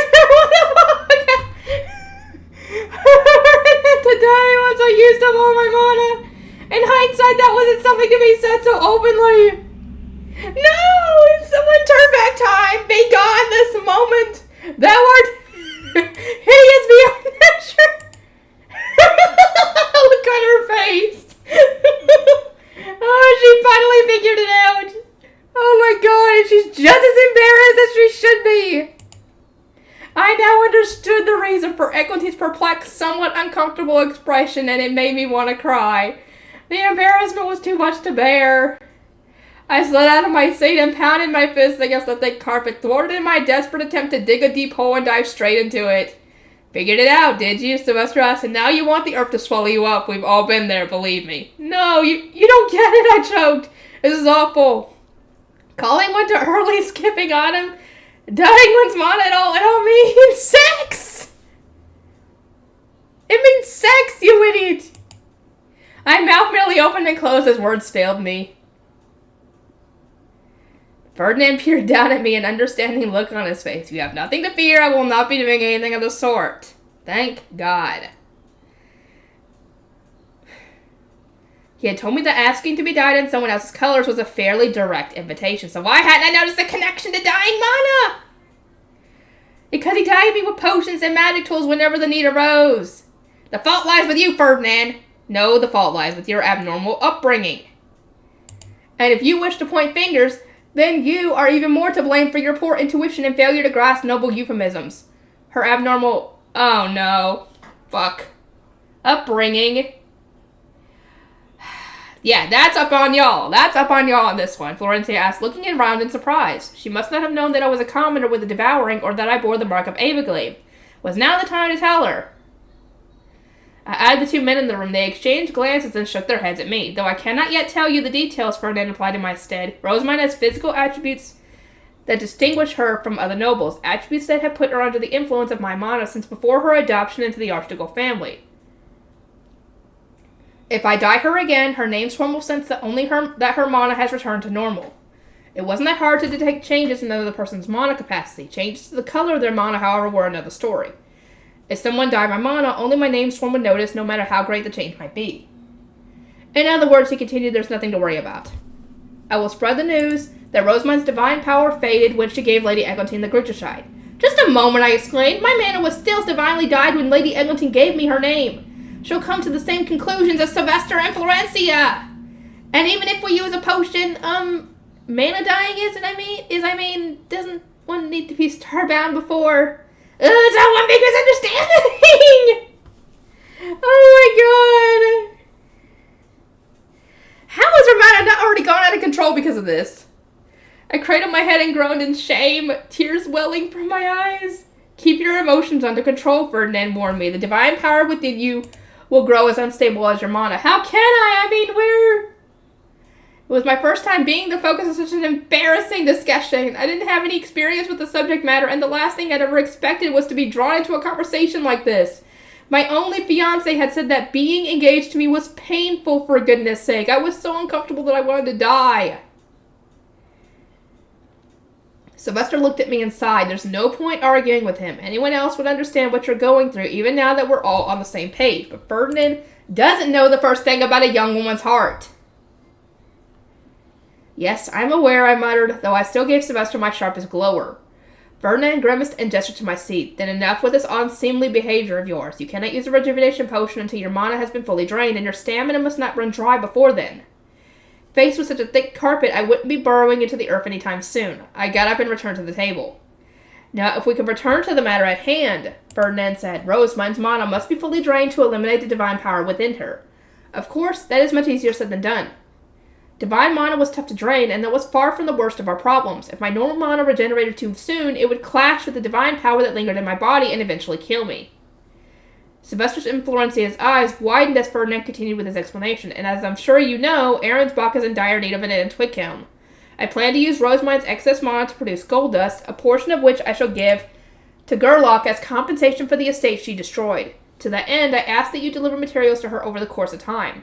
die once I used up all my mana. In hindsight, that wasn't something to be said so openly. No! Someone turn back time! Be gone this moment! Thou art hideous beyond measure! Look on her face! Oh, she finally figured it out! Oh my god, and she's just as embarrassed as she should be! I now understood the reason for Equity's perplexed, somewhat uncomfortable expression, and it made me want to cry. The embarrassment was too much to bear. I slid out of my seat and pounded my fist against the thick carpet, thwarted in my desperate attempt to dig a deep hole and dive straight into it. Figured it out, did you? Sylvester asked, and now you want the earth to swallow you up. We've all been there, believe me. No, you don't get it, I choked. This is awful. Calling one too early, skipping on him, dying one's mana, it all means sex! It means sex, you idiot! My mouth merely opened and closed as words failed me. Ferdinand peered down at me, an understanding look on his face. You have nothing to fear. I will not be doing anything of the sort. Thank God. He had told me that asking to be dyed in someone else's colors was a fairly direct invitation. So why hadn't I noticed the connection to dying mana? Because he dyed me with potions and magic tools whenever the need arose. The fault lies with you, Ferdinand. No, the fault lies with your abnormal upbringing. And if you wish to point fingers, then you are even more to blame for your poor intuition and failure to grasp noble euphemisms. Her abnormal, oh no, fuck, upbringing. Yeah, that's up on y'all. That's up on y'all on this one, Florencia asked, looking around in surprise. She must not have known that I was a commoner with a devouring or that I bore the mark of Abiglave. Was now the time to tell her. I eyed the two men in the room. They exchanged glances and shook their heads at me. Though I cannot yet tell you the details, Ferdinand replied in my stead. Rosamund has physical attributes that distinguish her from other nobles, attributes that have put her under the influence of my mana since before her adoption into the Archducal family. If I dye her again, her name swarm will sense that that her mana has returned to normal. It wasn't that hard to detect changes in another person's mana capacity. Changes to the color of their mana, however, were another story. If someone dyed my mana, only my name swarm would notice, no matter how great the change might be. In other words, he continued, there's nothing to worry about. I will spread the news that Rosamund's divine power faded when she gave Lady Eglantine the Grucheshide. Just a moment, I exclaimed. My mana was still divinely dyed when Lady Eglantine gave me her name. She'll come to the same conclusions as Sylvester and Florencia. And even if we use a potion, mana dying doesn't one need to be starbound before? It's not one big misunderstanding! Oh my god! How has her mana not already gone out of control because of this? I cradled my head and groaned in shame, tears welling from my eyes. Keep your emotions under control, Ferdinand warned me. The divine power within you will grow as unstable as your mana. How can I? It was my first time being the focus of such an embarrassing discussion. I didn't have any experience with the subject matter, and the last thing I'd ever expected was to be drawn into a conversation like this. My only fiancé had said that being engaged to me was painful, for goodness sake. I was so uncomfortable that I wanted to die. Sylvester looked at me and sighed. There's no point arguing with him. Anyone else would understand what you're going through, even now that we're all on the same page. But Ferdinand doesn't know the first thing about a young woman's heart. Yes, I'm aware, I muttered, though I still gave Sylvester my sharpest glower. Ferdinand grimaced and gestured to my seat. Then enough with this unseemly behavior of yours. You cannot use a rejuvenation potion until your mana has been fully drained, and your stamina must not run dry before then. Faced with such a thick carpet, I wouldn't be burrowing into the earth anytime soon. I got up and returned to the table. Now, if we can return to the matter at hand, Ferdinand said, Rosamund's mana must be fully drained to eliminate the divine power within her. Of course, that is much easier said than done. Divine mana was tough to drain, and that was far from the worst of our problems. If my normal mana regenerated too soon, it would clash with the divine power that lingered in my body and eventually kill me. Sylvester's and Florencia's eyes widened as Ferdinand continued with his explanation, and as I'm sure you know, Arensbach is in dire need of an Entwickelm. I plan to use Rosamund's excess mana to produce gold dust, a portion of which I shall give to Gerlach as compensation for the estate she destroyed. To that end, I ask that you deliver materials to her over the course of time.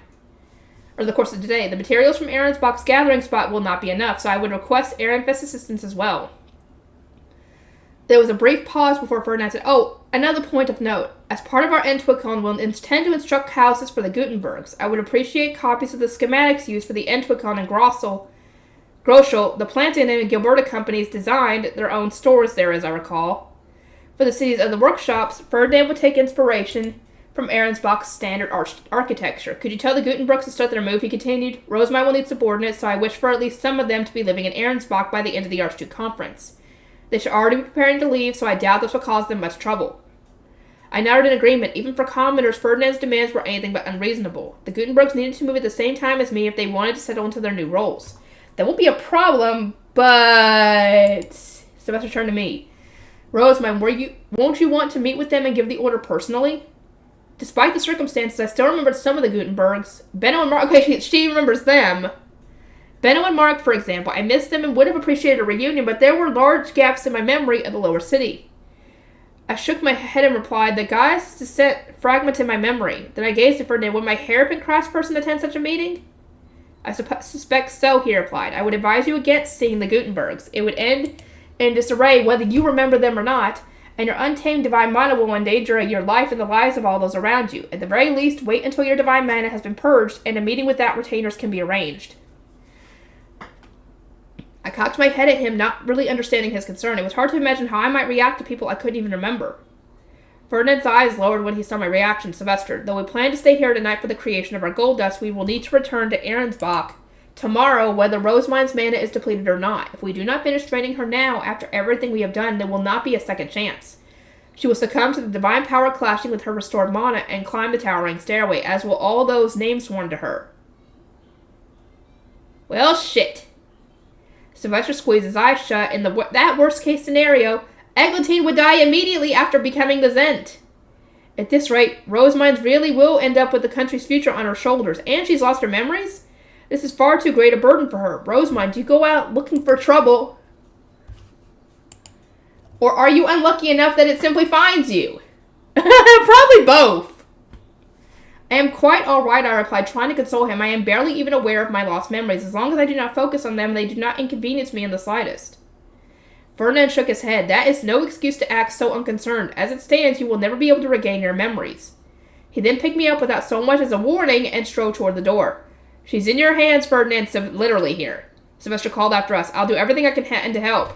Or the course of today. The materials from Arensbach's gathering spot will not be enough, so I would request Ehrenfest's assistance as well. There was a brief pause before Ferdinand said, Oh, another point of note. As part of our Entwickelm, we'll intend to instruct houses for the Gutenbergs. I would appreciate copies of the schematics used for the Entwickelm and Groschel. The Plantin and Gilberta companies designed their own stores there, as I recall. For the cities of the workshops, Ferdinand would take inspiration from Arensbach's standard architecture. Could you tell the Gutenbergs to start their move? He continued. Rosamund will need subordinates, so I wish for at least some of them to be living in Arensbach by the end of the Archduke Conference. They should already be preparing to leave, so I doubt this will cause them much trouble. I nodded in agreement. Even for commoners, Ferdinand's demands were anything but unreasonable. The Gutenbergs needed to move at the same time as me if they wanted to settle into their new roles. That won't be a problem, but... Sylvester turned to me. Rosamund, won't you want to meet with them and give the order personally? Despite the circumstances, I still remembered some of the Gutenbergs. Benno and okay, she remembers them. Benno and Mark, for example, I missed them and would have appreciated a reunion, but there were large gaps in my memory of the lower city. I shook my head and replied, the guy's descent fragmented my memory. Then I gazed at Ferdinand. Would my hairpin cross person attend such a meeting? I suspect so, he replied. I would advise you against seeing the Gutenbergs. It would end in disarray whether you remember them or not, and your untamed divine mana will endanger your life and the lives of all those around you. At the very least, wait until your divine mana has been purged and a meeting without retainers can be arranged. I cocked my head at him, not really understanding his concern. It was hard to imagine how I might react to people I couldn't even remember. Ferdinand's eyes lowered when he saw my reaction. Sylvester, though we plan to stay here tonight for the creation of our gold dust, we will need to return to Ahrensbach tomorrow, whether Rosemine's mana is depleted or not. If we do not finish training her now, after everything we have done, there will not be a second chance. She will succumb to the divine power clashing with her restored mana and climb the towering stairway, as will all those names sworn to her. Well, shit. Sylvester squeezed his eyes shut. In that worst-case scenario, Eglantine would die immediately after becoming the Zent. At this rate, Rosemines really will end up with the country's future on her shoulders, and she's lost her memories? This is far too great a burden for her. Rosemine, do you go out looking for trouble? Or are you unlucky enough that it simply finds you? Probably both. I am quite all right, I replied, trying to console him. I am barely even aware of my lost memories. As long as I do not focus on them, they do not inconvenience me in the slightest. Ferdinand shook his head. That is no excuse to act so unconcerned. As it stands, you will never be able to regain your memories. He then picked me up without so much as a warning and strode toward the door. She's in your hands, Ferdinand, literally here. Sylvester called after us. I'll do everything I can to help.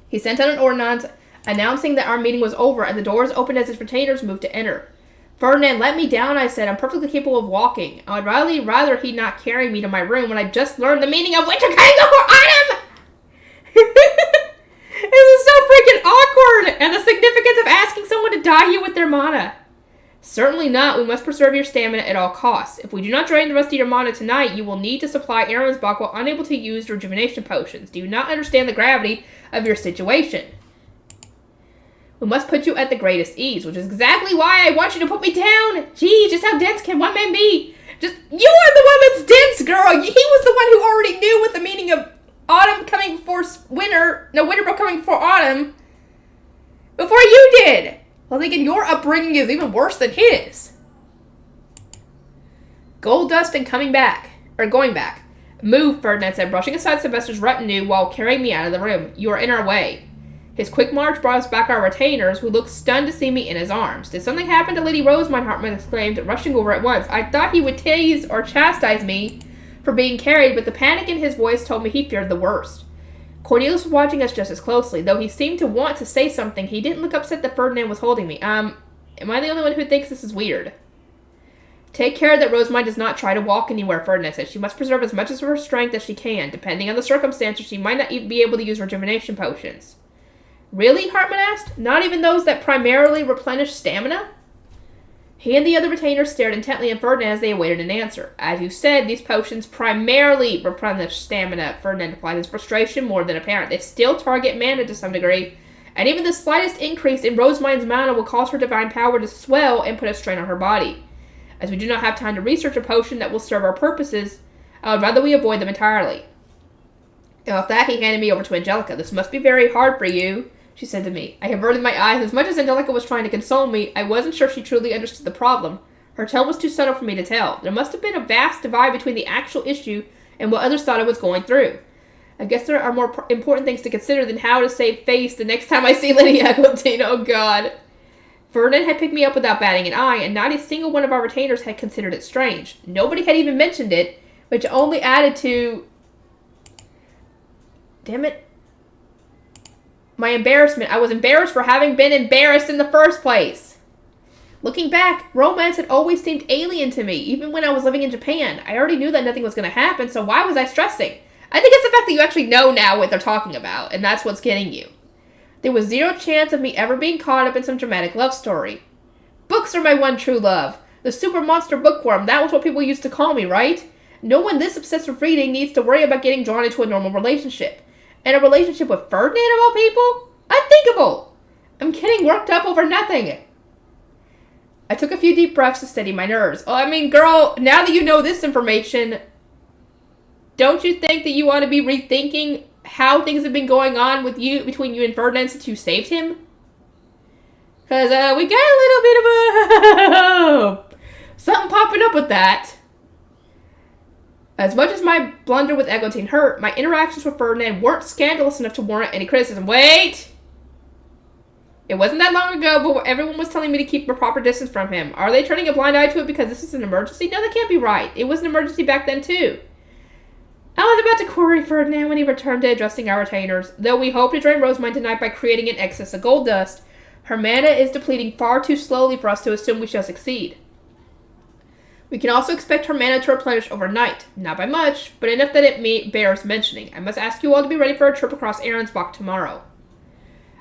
He sent out an ordinance announcing that our meeting was over, and the doors opened as his retainers moved to enter. Ferdinand, let me down, I said. I'm perfectly capable of walking. I would rather he not carry me to my room when I just learned the meaning of winter coming before autumn! This is so freaking awkward! And the significance of asking someone to dye you with their mana. Certainly not. We must preserve your stamina at all costs. If we do not drain the rest of your mana tonight, you will need to supply Ahrensbach while unable to use rejuvenation potions. Do you not understand the gravity of your situation? We must put you at the greatest ease, which is exactly why I want you to put me down. Gee, just how dense can one man be? You are the one that's dense, girl. He was the one who already knew what the meaning of autumn coming before winter, winter coming before autumn, before you did. Well, thinking your upbringing is even worse than his. Gold dust and going back. Move, Ferdinand said, brushing aside Sylvester's retinue while carrying me out of the room. You are in our way. His quick march brought us back our retainers, who looked stunned to see me in his arms. Did something happen to Lady Rosemine? Hartman exclaimed, rushing over at once. I thought he would tease or chastise me for being carried, but the panic in his voice told me he feared the worst. Cornelius was watching us just as closely. Though he seemed to want to say something, he didn't look upset that Ferdinand was holding me. Am I the only one who thinks this is weird? Take care that Rosemine does not try to walk anywhere, Ferdinand said. She must preserve as much of her strength as she can. Depending on the circumstances, she might not even be able to use rejuvenation potions. Really? Hartman asked. Not even those that primarily replenish stamina? He and the other retainers stared intently at Ferdinand as they awaited an answer. As you said, these potions primarily replenish stamina, Ferdinand replied, his frustration more than apparent. They still target mana to some degree, and even the slightest increase in Rosemine's mana will cause her divine power to swell and put a strain on her body. As we do not have time to research a potion that will serve our purposes, I would rather we avoid them entirely. And with that, he handed me over to Angelica. This must be very hard for you, she said to me. I averted my eyes. As much as Angelica was trying to console me, I wasn't sure she truly understood the problem. Her tone was too subtle for me to tell. There must have been a vast divide between the actual issue and what others thought I was going through. I guess there are more important things to consider than how to save face the next time I see Lady Eglantine. Oh, God. Ferdinand had picked me up without batting an eye, and not a single one of our retainers had considered it strange. Nobody had even mentioned it, which only added to... Damn it. My embarrassment. I was embarrassed for having been embarrassed in the first place. Looking back, romance had always seemed alien to me, even when I was living in Japan. I already knew that nothing was going to happen, so why was I stressing? I think it's the fact that you actually know now what they're talking about, and that's what's getting you. There was zero chance of me ever being caught up in some dramatic love story. Books are my one true love. The super monster bookworm, that was what people used to call me, right? No one this obsessed with reading needs to worry about getting drawn into a normal relationship. And a relationship with Ferdinand of all people? Unthinkable! I'm getting worked up over nothing. I took a few deep breaths to steady my nerves. Oh, I mean, girl, now that you know this information, don't you think that you ought to be rethinking how things have been going on with you, between you and Ferdinand since you saved him? Because we got a little bit of a something popping up with that. As much as my blunder with Eglantine hurt, my interactions with Ferdinand weren't scandalous enough to warrant any criticism. Wait! It wasn't that long ago, but everyone was telling me to keep a proper distance from him. Are they turning a blind eye to it because this is an emergency? No, that can't be right. It was an emergency back then, too. I was about to query Ferdinand when he returned to addressing our retainers. Though we hope to drain Rosemine tonight by creating an excess of gold dust, her mana is depleting far too slowly for us to assume we shall succeed. We can also expect her mana to replenish overnight. Not by much, but enough that it bears mentioning. I must ask you all to be ready for a trip across Arensbach tomorrow.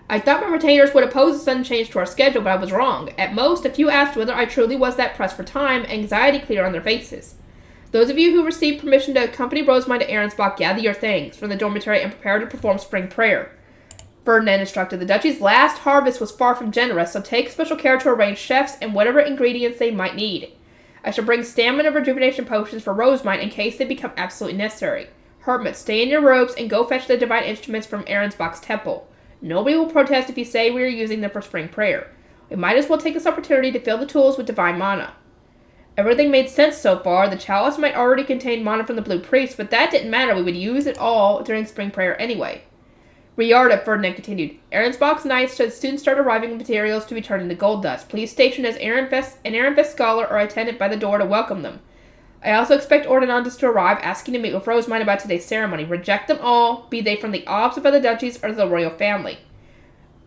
I thought my retainers would oppose a sudden change to our schedule, but I was wrong. At most, a few asked whether I truly was that pressed for time, anxiety clear on their faces. Those of you who received permission to accompany Rosemine to Arensbach, gather your things from the dormitory and prepare to perform spring prayer. Ferdinand instructed. The duchy's last harvest was far from generous, so take special care to arrange chefs and whatever ingredients they might need. I shall bring stamina rejuvenation potions for Rosemine in case they become absolutely necessary. Hermits, stay in your robes and go fetch the divine instruments from Arensbach's temple. Nobody will protest if you say we are using them for spring prayer. We might as well take this opportunity to fill the tools with divine mana. Everything made sense so far. The chalice might already contain mana from the Blue Priest, but that didn't matter. We would use it all during spring prayer anyway. Riarda, Ferdinand continued. Arensbach's knights should soon start arriving with materials to be turned into gold dust. Please station as an Arenfest scholar or attendant by the door to welcome them. I also expect ordinands to arrive asking to meet with Rosemine about today's ceremony. Reject them all, be they from the Obs of other duchies or the royal family.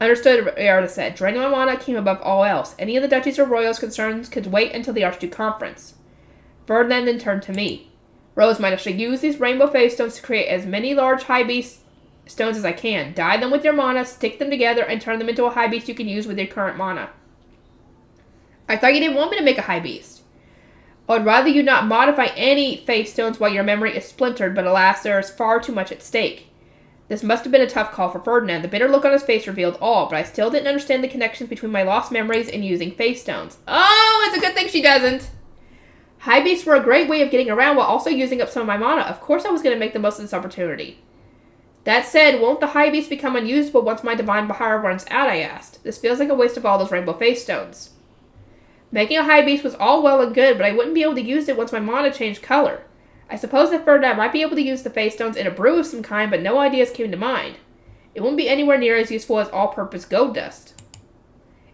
Understood, Riarda said. Draining my mana came above all else. Any of the duchies or royals' concerns could wait until the Archduke conference. Ferdinand then turned to me. Rosemine, I shall use these rainbow phase stones to create as many large high beast stones as I can. Dye them with your mana, stick them together, and turn them into a high beast you can use with your current mana. I thought you didn't want me to make a high beast. I'd rather you not modify any phase stones while your memory is splintered, but alas, there is far too much at stake. This must have been a tough call for Ferdinand. The bitter look on his face revealed all, but I still didn't understand the connections between my lost memories and using phase stones. Oh, it's a good thing she doesn't! High beasts were a great way of getting around while also using up some of my mana. Of course I was going to make the most of this opportunity. That said, won't the high beast become unusable once my divine Bahara runs out, I asked. This feels like a waste of all those rainbow phase stones. Making a high beast was all well and good, but I wouldn't be able to use it once my mana changed color. I suppose that Ferdinand might be able to use the phase stones in a brew of some kind, but no ideas came to mind. It wouldn't be anywhere near as useful as all-purpose gold dust.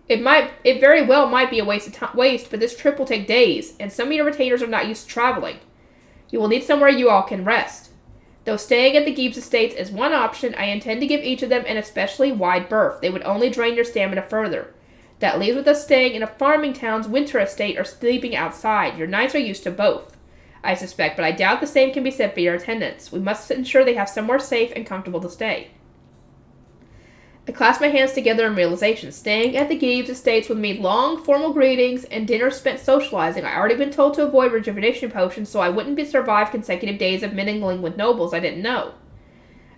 It very well might be a waste, but this trip will take days, and some of your retainers are not used to traveling. You will need somewhere you all can rest. Though staying at the Gibbs Estates is one option, I intend to give each of them an especially wide berth. They would only drain your stamina further. That leaves with us staying in a farming town's winter estate or sleeping outside. Your knights are used to both, I suspect, but I doubt the same can be said for your attendants. We must ensure they have somewhere safe and comfortable to stay. I clasped my hands together in realization. Staying at the Gibbs Estates would mean long, formal greetings and dinners spent socializing. I already been told to avoid rejuvenation potions, so I wouldn't survive consecutive days of mingling with nobles I didn't know.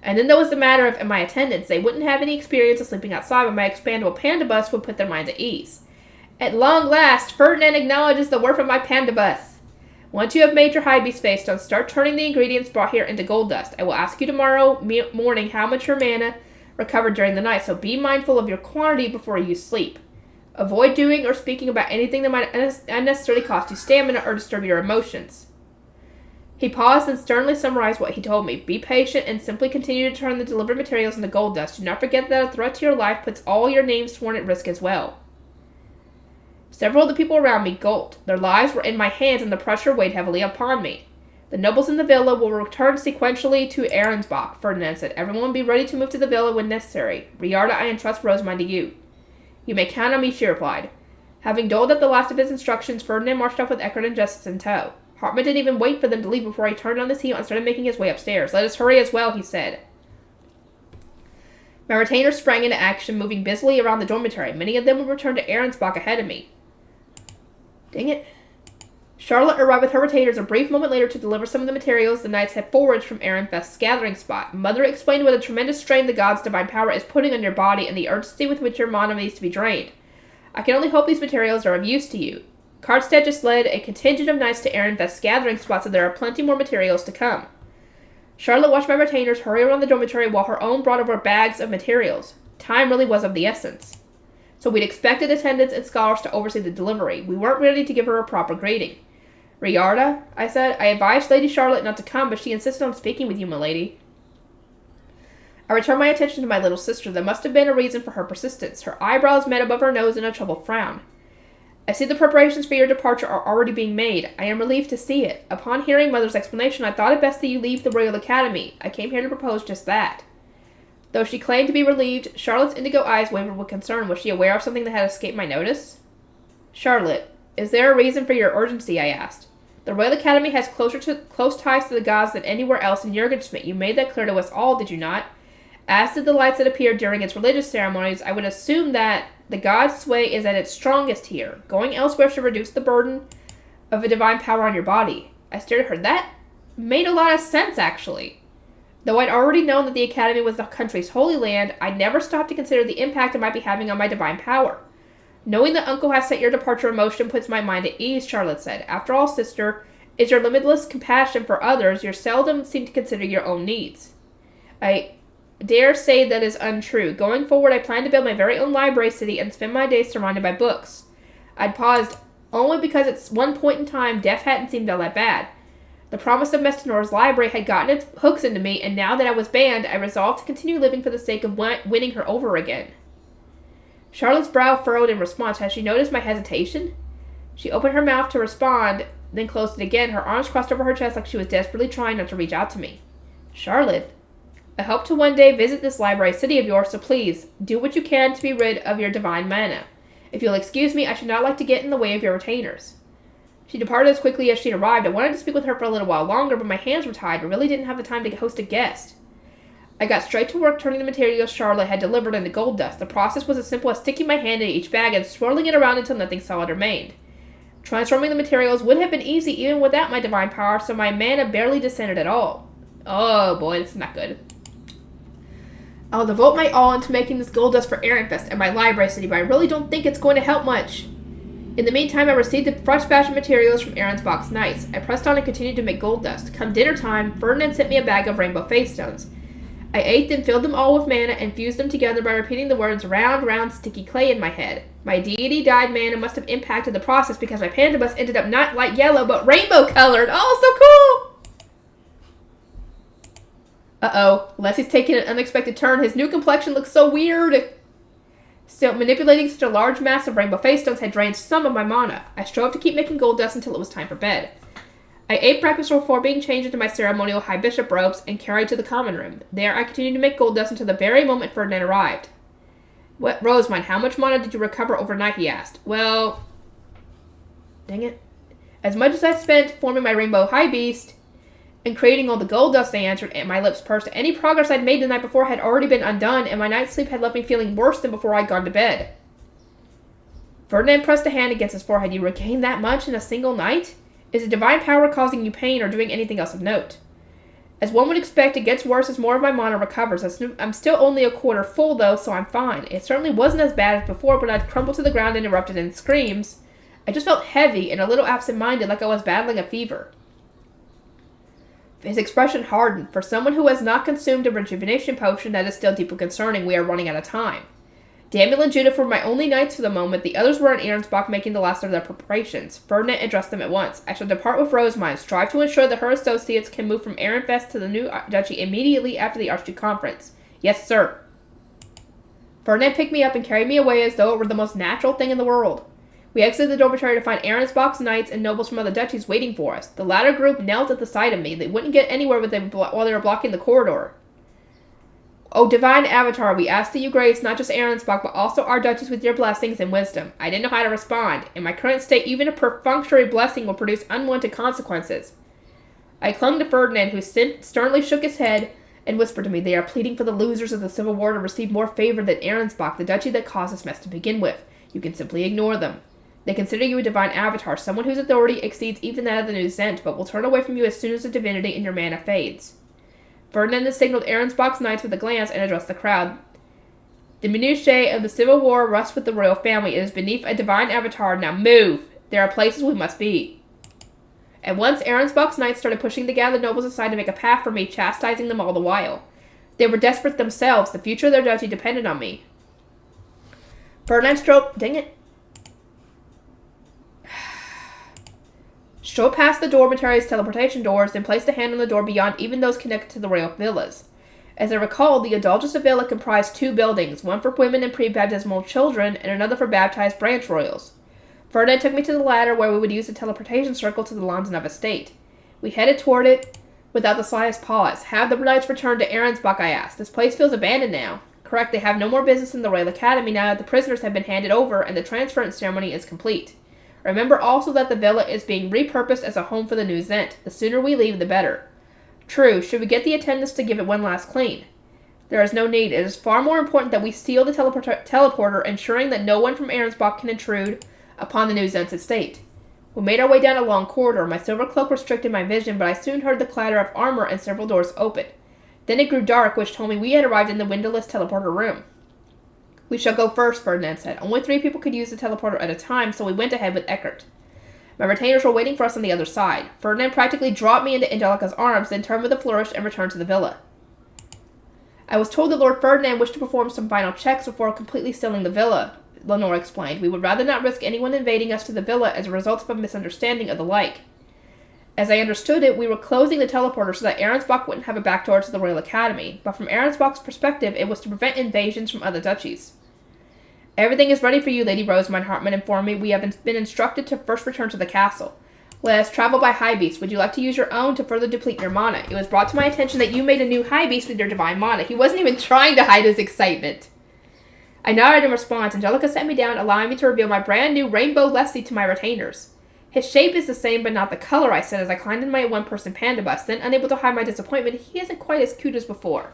And then there was the matter of my attendants. They wouldn't have any experience of sleeping outside, but my expandable panda bus would put their minds at ease. At long last, Ferdinand acknowledges the worth of my panda bus. Once you have made your high beast phase stones, start turning the ingredients brought here into gold dust. I will ask you tomorrow morning how much your mana recovered during the night, so be mindful of your quantity before you sleep. Avoid doing or speaking about anything that might unnecessarily cost you stamina or disturb your emotions. He paused and sternly summarized what he told me. Be patient and simply continue to turn the delivered materials into gold dust. Do not forget that a threat to your life puts all your names sworn at risk as well. Several of the people around me gulped. Their lives were in my hands and the pressure weighed heavily upon me. The nobles in the villa will return sequentially to Arensbach, Ferdinand said. Everyone be ready to move to the villa when necessary. Riarda, I entrust Rosemine to you. You may count on me, she replied. Having doled out the last of his instructions, Ferdinand marched off with Eckert and Justice in tow. Hartman didn't even wait for them to leave before he turned on his heel and started making his way upstairs. Let us hurry as well, he said. My retainers sprang into action, moving busily around the dormitory. Many of them would return to Arensbach ahead of me. Dang it. Charlotte arrived with her retainers a brief moment later to deliver some of the materials the knights had foraged from Arenfest's gathering spot. Mother explained what a tremendous strain the god's divine power is putting on your body and the urgency with which your mana needs to be drained. I can only hope these materials are of use to you. Kartstedt just led a contingent of knights to Arenfest's gathering spot, so there are plenty more materials to come. Charlotte watched my retainers hurry around the dormitory while her own brought over bags of materials. Time really was of the essence. So we'd expected attendants and scholars to oversee the delivery. We weren't ready to give her a proper greeting. Riarda, I said, I advised Lady Charlotte not to come, but she insisted on speaking with you, milady. I returned my attention to my little sister. There must have been a reason for her persistence. Her eyebrows met above her nose in a troubled frown. I see the preparations for your departure are already being made. I am relieved to see it. Upon hearing Mother's explanation, I thought it best that you leave the Royal Academy. I came here to propose just that. Though she claimed to be relieved, Charlotte's indigo eyes wavered with concern. Was she aware of something that had escaped my notice? Charlotte, is there a reason for your urgency? I asked. The Royal Academy has close ties to the gods than anywhere else in Jurgenschmidt. You made that clear to us all, did you not? As did the lights that appeared during its religious ceremonies. I would assume that the god's sway is at its strongest here. Going elsewhere should reduce the burden of a divine power on your body. I stared at her. That made a lot of sense, actually. Though I'd already known that the Academy was the country's holy land, I'd never stopped to consider the impact it might be having on my divine power. Knowing that Uncle has set your departure in motion puts my mind at ease, Charlotte said. After all, sister, is your limitless compassion for others, you seldom seem to consider your own needs. I dare say that is untrue. Going forward, I plan to build my very own library city and spend my days surrounded by books. I'd paused only because at one point in time, Death hadn't seemed all that bad. The promise of Mestanora's library had gotten its hooks into me, and now that I was banned, I resolved to continue living for the sake of winning her over again. Charlotte's brow furrowed in response. Had she noticed my hesitation? She opened her mouth to respond, then closed it again, her arms crossed over her chest like she was desperately trying not to reach out to me. Charlotte, I hope to one day visit this library city of yours, so please, do what you can to be rid of your divine mana. If you'll excuse me, I should not like to get in the way of your retainers. She departed as quickly as she'd arrived. I wanted to speak with her for a little while longer, but my hands were tied. I really didn't have the time to host a guest. I got straight to work turning the materials Charlotte had delivered into gold dust. The process was as simple as sticking my hand in each bag and swirling it around until nothing solid remained. Transforming the materials would have been easy even without my divine power, so my mana barely descended at all. Oh boy, this is not good. I'll devote my all into making this gold dust for Ehrenfest and my library city, but I really don't think it's going to help much. In the meantime, I received a fresh batch of materials from Ahrensbach's Knights. I pressed on and continued to make gold dust. Come dinner time, Ferdinand sent me a bag of rainbow face stones. I ate them, filled them all with mana, and fused them together by repeating the words round, round, sticky clay in my head. My deity-dyed mana must have impacted the process because my pandabus ended up not light yellow, but rainbow-colored. Oh, so cool! Uh-oh. Leslie's taking an unexpected turn. His new complexion looks so weird. Still, manipulating such a large mass of rainbow face stones had drained some of my mana. I strove to keep making gold dust until it was time for bed. I ate breakfast before being changed into my ceremonial high bishop robes and carried to the common room. There I continued to make gold dust until the very moment Ferdinand arrived. What, Rosemond, how much mana did you recover overnight, he asked. Well, dang it. As much as I spent forming my rainbow high beast and creating all the gold dust, I answered, and my lips pursed. Any progress I'd made the night before had already been undone, and my night's sleep had left me feeling worse than before I'd gone to bed. Ferdinand pressed a hand against his forehead. You regained that much in a single night? Is the divine power causing you pain or doing anything else of note? As one would expect, it gets worse as more of my mana recovers. I'm still only a quarter full, though, so I'm fine. It certainly wasn't as bad as before, but I'd crumbled to the ground and erupted in screams. I just felt heavy and a little absent-minded, like I was battling a fever. His expression hardened. For someone who has not consumed a rejuvenation potion, that is still deeply concerning. We are running out of time. Daniel and Judith were my only knights for the moment. The others were in Ahrensbach making the last of their preparations. Ferdinand addressed them at once. I shall depart with Rosemond. Strive to ensure that her associates can move from Ehrenfest to the new duchy immediately after the Archduke Conference. Yes, sir. Ferdinand picked me up and carried me away as though it were the most natural thing in the world. We exited the dormitory to find Ahrensbach's knights and nobles from other duchies waiting for us. The latter group knelt at the sight of me. They wouldn't get anywhere with them while they were blocking the corridor. O divine avatar, we ask that you grace not just Ahrensbach, but also our duchies with your blessings and wisdom. I didn't know how to respond. In my current state, even a perfunctory blessing will produce unwanted consequences. I clung to Ferdinand, who sternly shook his head and whispered to me, they are pleading for the losers of the Civil War to receive more favor than Ahrensbach, the duchy that caused this mess to begin with. You can simply ignore them. They consider you a divine avatar, someone whose authority exceeds even that of the new Zent, but will turn away from you as soon as the divinity in your mana fades. Ferdinand signaled Ahrensbach's knights with a glance and addressed the crowd. The minutiae of the Civil War rust with the royal family. It is beneath a divine avatar. Now move! There are places we must be. At once, Aronsbach's knights started pushing the gathered nobles aside to make a path for me, chastising them all the while. They were desperate themselves. The future of their duchy depended on me. Ferdinand strode past the dormitory's teleportation doors, then placed a hand on the door beyond even those connected to the royal villas. As I recalled, the Indulgence Villa comprised 2 buildings, one for women and pre-baptismal children, and another for baptized branch royals. Ferdinand took me to the latter, where we would use the teleportation circle to the Lonsdorf estate. We headed toward it without the slightest pause. Have the knights returned to Aronsbach, I asked. This place feels abandoned now. Correct, they have no more business in the Royal Academy now that the prisoners have been handed over and the transference ceremony is complete. Remember also that the villa is being repurposed as a home for the new Zent. The sooner we leave, the better. True, should we get the attendants to give it one last clean? There is no need. It is far more important that we seal the teleporter, ensuring that no one from Aronsbach can intrude upon the new Zent's estate. We made our way down a long corridor. My silver cloak restricted my vision, but I soon heard the clatter of armor and several doors open. Then it grew dark, which told me we had arrived in the windowless teleporter room. We shall go first, Ferdinand said. Only 3 people could use the teleporter at a time, so we went ahead with Eckert. My retainers were waiting for us on the other side. Ferdinand practically dropped me into Angelica's arms, then turned with a flourish and returned to the villa. I was told that Lord Ferdinand wished to perform some final checks before completely sealing the villa, Lenore explained. We would rather not risk anyone invading us to the villa as a result of a misunderstanding of the like. As I understood it, we were closing the teleporter so that Aronsbach wouldn't have a back door to the Royal Academy, but from Aronsbach's perspective, it was to prevent invasions from other duchies. Everything is ready for you, Lady Rosamund, Hartman informed me. We have been instructed to first return to the castle. Let us travel by high beast. Would you like to use your own to further deplete your mana? It was brought to my attention that you made a new high beast with your divine mana. He wasn't even trying to hide his excitement. I nodded in response. Angelica set me down, allowing me to reveal my brand new rainbow Leslie to my retainers. His shape is the same, but not the color, I said as I climbed in my one-person panda bus. Then, unable to hide my disappointment, he isn't quite as cute as before.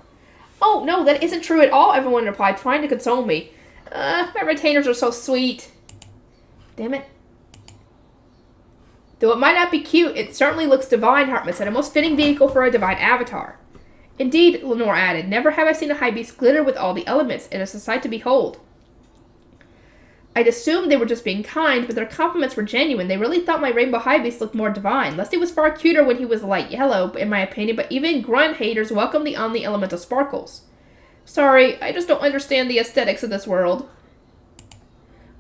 Oh, no, that isn't true at all, everyone replied, trying to console me. My retainers are so sweet. Damn it. Though it might not be cute, it certainly looks divine, Hartman said, a most fitting vehicle for a divine avatar. Indeed, Lenore added, never have I seen a high beast glitter with all the elements. It is a sight to behold. I'd assumed they were just being kind, but their compliments were genuine. They really thought my rainbow high beast looked more divine. Leslie was far cuter when he was light yellow, in my opinion, but even grunt haters welcome the elemental sparkles. Sorry, I just don't understand the aesthetics of this world.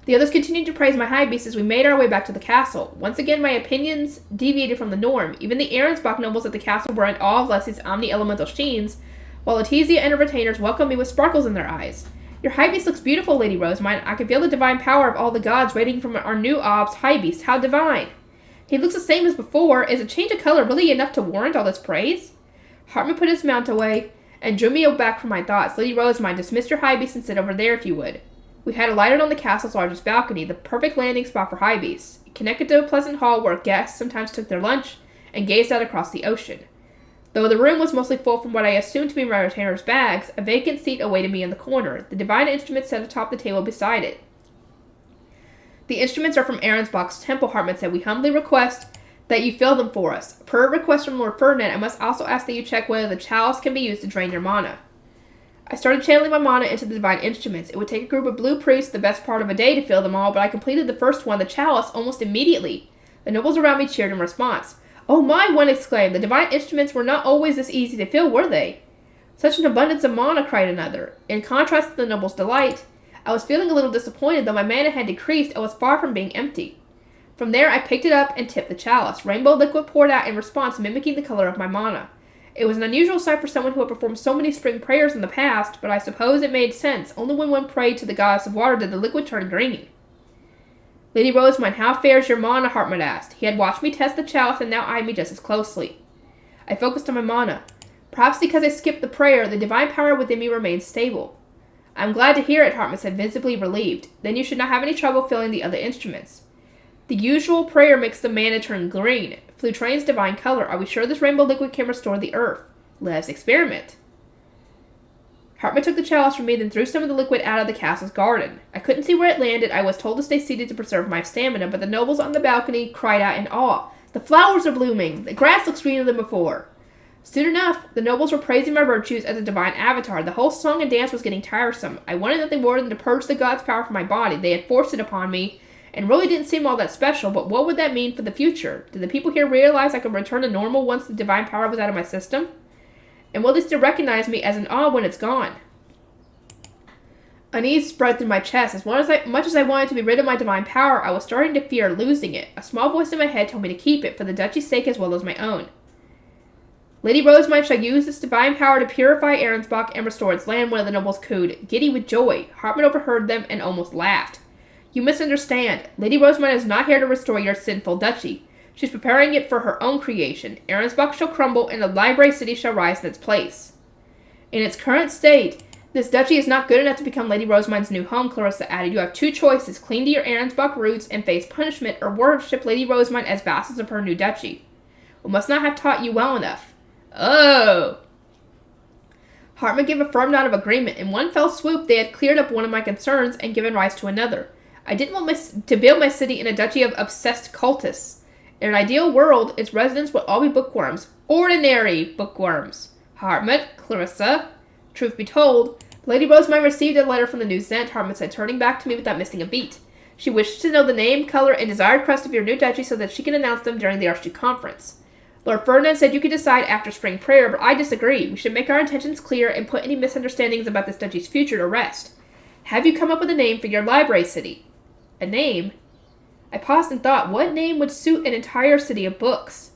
The others continued to praise my high beast as we made our way back to the castle. Once again, my opinions deviated from the norm. Even the Aronsbach nobles at the castle were in awe of Leslie's omni-elemental sheens, while Letizia and her retainers welcomed me with sparkles in their eyes. Your high beast looks beautiful, Lady Rosamund. I can feel the divine power of all the gods radiating from our new Ob's high beast. How divine! He looks the same as before. Is a change of color really enough to warrant all this praise? Hartman put his mount away and drew me back from my thoughts. Lady Rosamund, dismiss your high beast and sit over there if you would. We had alighted on the castle's largest balcony, the perfect landing spot for high beasts. It connected to a pleasant hall where guests sometimes took their lunch and gazed out across the ocean. Though the room was mostly full from what I assumed to be my retainer's bags, a vacant seat awaited me in the corner, the divine instruments set atop the table beside it. The instruments are from Aronsbach's temple, Hartman said. We humbly request that you fill them for us. Per request from Lord Ferdinand, I must also ask that you check whether the chalice can be used to drain your mana. I started channeling my mana into the divine instruments. It would take a group of blue priests the best part of a day to fill them all, but I completed the first one, the chalice, almost immediately. The nobles around me cheered in response. Oh my, one exclaimed. The divine instruments were not always this easy to fill, were they? Such an abundance of mana, cried another. In contrast to the nobles' delight, I was feeling a little disappointed. Though my mana had decreased, I was far from being empty. From there, I picked it up and tipped the chalice. Rainbow liquid poured out in response, mimicking the color of my mana. It was an unusual sight for someone who had performed so many spring prayers in the past, but I suppose it made sense. Only when one prayed to the goddess of water did the liquid turn green. Lady Rosamund, how fares your mana? Hartman asked. He had watched me test the chalice and now eyed me just as closely. I focused on my mana. Perhaps because I skipped the prayer, the divine power within me remained stable. I'm glad to hear it, Hartman said, visibly relieved. Then you should not have any trouble filling the other instruments. The usual prayer makes the mana turn green. Flutrane's divine color. Are we sure this rainbow liquid can restore the earth? Let's experiment. Hartman took the chalice from me, then threw some of the liquid out of the castle's garden. I couldn't see where it landed. I was told to stay seated to preserve my stamina, but the nobles on the balcony cried out in awe. The flowers are blooming. The grass looks greener than before. Soon enough, the nobles were praising my virtues as a divine avatar. The whole song and dance was getting tiresome. I wanted nothing more than to purge the god's power from my body. They had forced it upon me, and really didn't seem all that special, but what would that mean for the future? Did the people here realize I could return to normal once the divine power was out of my system? And will they still recognize me as an odd when it's gone? Unease spread through my chest. As much as I wanted to be rid of my divine power, I was starting to fear losing it. A small voice in my head told me to keep it, for the duchy's sake as well as my own. Lady Rosemine shall use this divine power to purify Ahrensbach and restore its land, one of the nobles cooed, giddy with joy. Hartman overheard them and almost laughed. You misunderstand. Lady Rosemine is not here to restore your sinful duchy. She's preparing it for her own creation. Ahrensbach shall crumble, and the library city shall rise in its place. In its current state, this duchy is not good enough to become Lady Rosemine's new home, Clarissa added. You have two choices, cling to your Ahrensbach roots and face punishment, or worship Lady Rosemine as vassals of her new duchy. We must not have taught you well enough. Oh! Hartman gave a firm nod of agreement. In one fell swoop, they had cleared up one of my concerns and given rise to another. I didn't want to build my city in a duchy of obsessed cultists. In an ideal world, its residents would all be bookworms. Ordinary bookworms. Hartman, Clarissa. Truth be told, Lady Rosemine received a letter from the new Zent, Hartman said, turning back to me without missing a beat. She wishes to know the name, color, and desired crest of your new duchy so that she can announce them during the Archduke Conference. Lord Ferdinand said you could decide after spring prayer, but I disagree. We should make our intentions clear and put any misunderstandings about this duchy's future to rest. Have you come up with a name for your library city? A name? I paused and thought, what name would suit an entire city of books?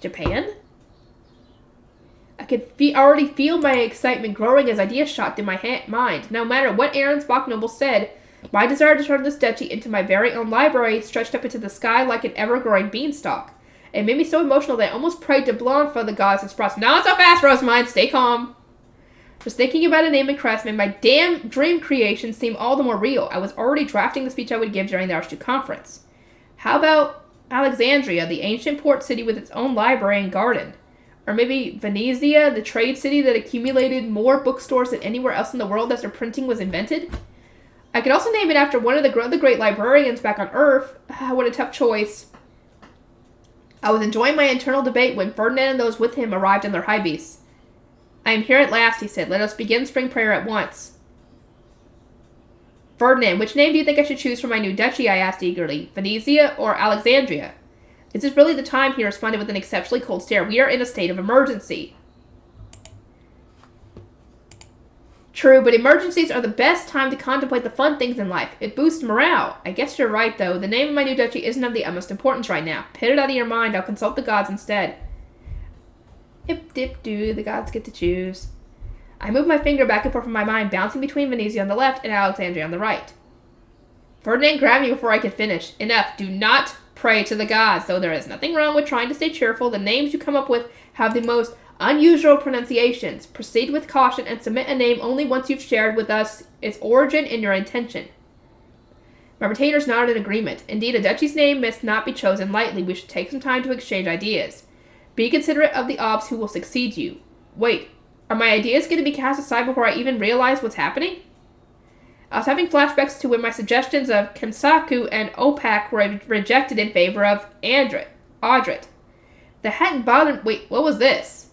Japan? I could already feel my excitement growing as ideas shot through my mind. No matter what Ahrensbach noble said, my desire to turn this duchy into my very own library stretched up into the sky like an ever-growing beanstalk. It made me so emotional that I almost prayed to Blanc for the gods and sprouts. Not so fast, Rosemine. Stay calm. Just thinking about a name and crest made my damn dream creation seem all the more real. I was already drafting the speech I would give during the Archduke Conference. How about Alexandria, the ancient port city with its own library and garden? Or maybe Venezia, the trade city that accumulated more bookstores than anywhere else in the world after printing was invented? I could also name it after one of the great librarians back on Earth. What a tough choice. I was enjoying my internal debate when Ferdinand and those with him arrived in their high beasts. I am here at last, he said. Let us begin spring prayer at once. Ferdinand, which name do you think I should choose for my new duchy? I asked eagerly. Venezia or Alexandria? Is this really the time? He responded with an exceptionally cold stare. We are in a state of emergency. True, but emergencies are the best time to contemplate the fun things in life. It boosts morale. I guess you're right, though. The name of my new duchy isn't of the utmost importance right now. Put it out of your mind. I'll consult the gods instead. Dip-dip-doo. The gods get to choose. I moved my finger back and forth in my mind, bouncing between Venezia on the left and Alexandria on the right. Ferdinand grabbed me before I could finish. Enough. Do not pray to the gods. Though there is nothing wrong with trying to stay cheerful, the names you come up with have the most unusual pronunciations. Proceed with caution and submit a name only once you've shared with us its origin and your intention. My retainers nodded in agreement. Indeed, a duchy's name must not be chosen lightly. We should take some time to exchange ideas. Be considerate of the obs who will succeed you. Wait, are my ideas going to be cast aside before I even realize what's happening? I was having flashbacks to when my suggestions of Kensaku and Opak were rejected in favor of Audrit. That hadn't bothered... Wait, what was this?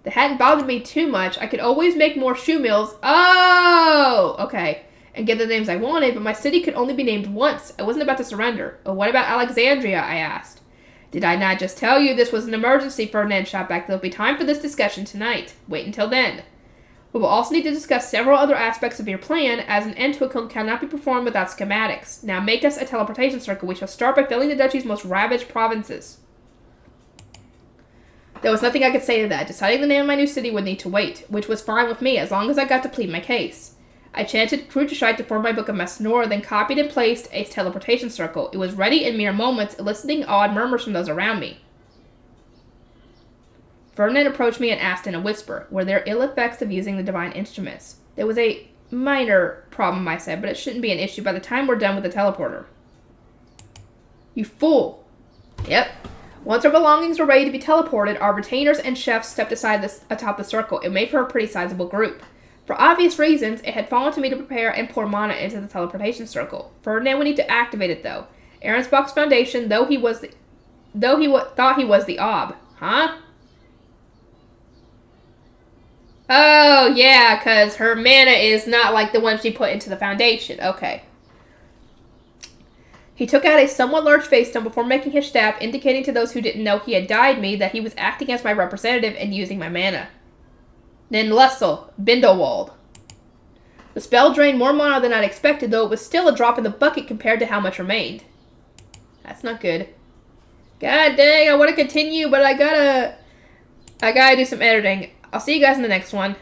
That hadn't bothered me too much. I could always make more shoe mills. Oh! Okay. And get the names I wanted, but my city could only be named once. I wasn't about to surrender. Oh, what about Alexandria? I asked. Did I not just tell you this was an emergency? Ferdinand shot back. There'll be time for this discussion tonight. Wait until then. We will also need to discuss several other aspects of your plan, as an end to a cult cannot be performed without schematics. Now make us a teleportation circle. We shall start by filling the duchy's most ravaged provinces. There was nothing I could say to that. Deciding the name of my new city would need to wait, which was fine with me, as long as I got to plead my case. I chanted Krutashite to form my book of Masnora, then copied and placed a teleportation circle. It was ready in mere moments, eliciting odd murmurs from those around me. Ferdinand approached me and asked in a whisper, were there ill effects of using the divine instruments? There was a minor problem, I said, but it shouldn't be an issue by the time we're done with the teleporter. You fool! Yep. Once our belongings were ready to be teleported, our retainers and chefs stepped aside atop the circle. It made for a pretty sizable group. For obvious reasons, it had fallen to me to prepare and pour mana into the teleportation circle. Ferdinand would need to activate it, though. Ahrensbach's foundation, thought he was the Ob. Huh? Oh, yeah, because her mana is not like the one she put into the foundation. Okay. He took out a somewhat large face stone before making his stab, indicating to those who didn't know he had dyed me that he was acting as my representative and using my mana. Ninlessel, Bindowald. The spell drained more mana than I'd expected, though it was still a drop in the bucket compared to how much remained. That's not good. God dang, I want to continue, but I gotta do some editing. I'll see you guys in the next one.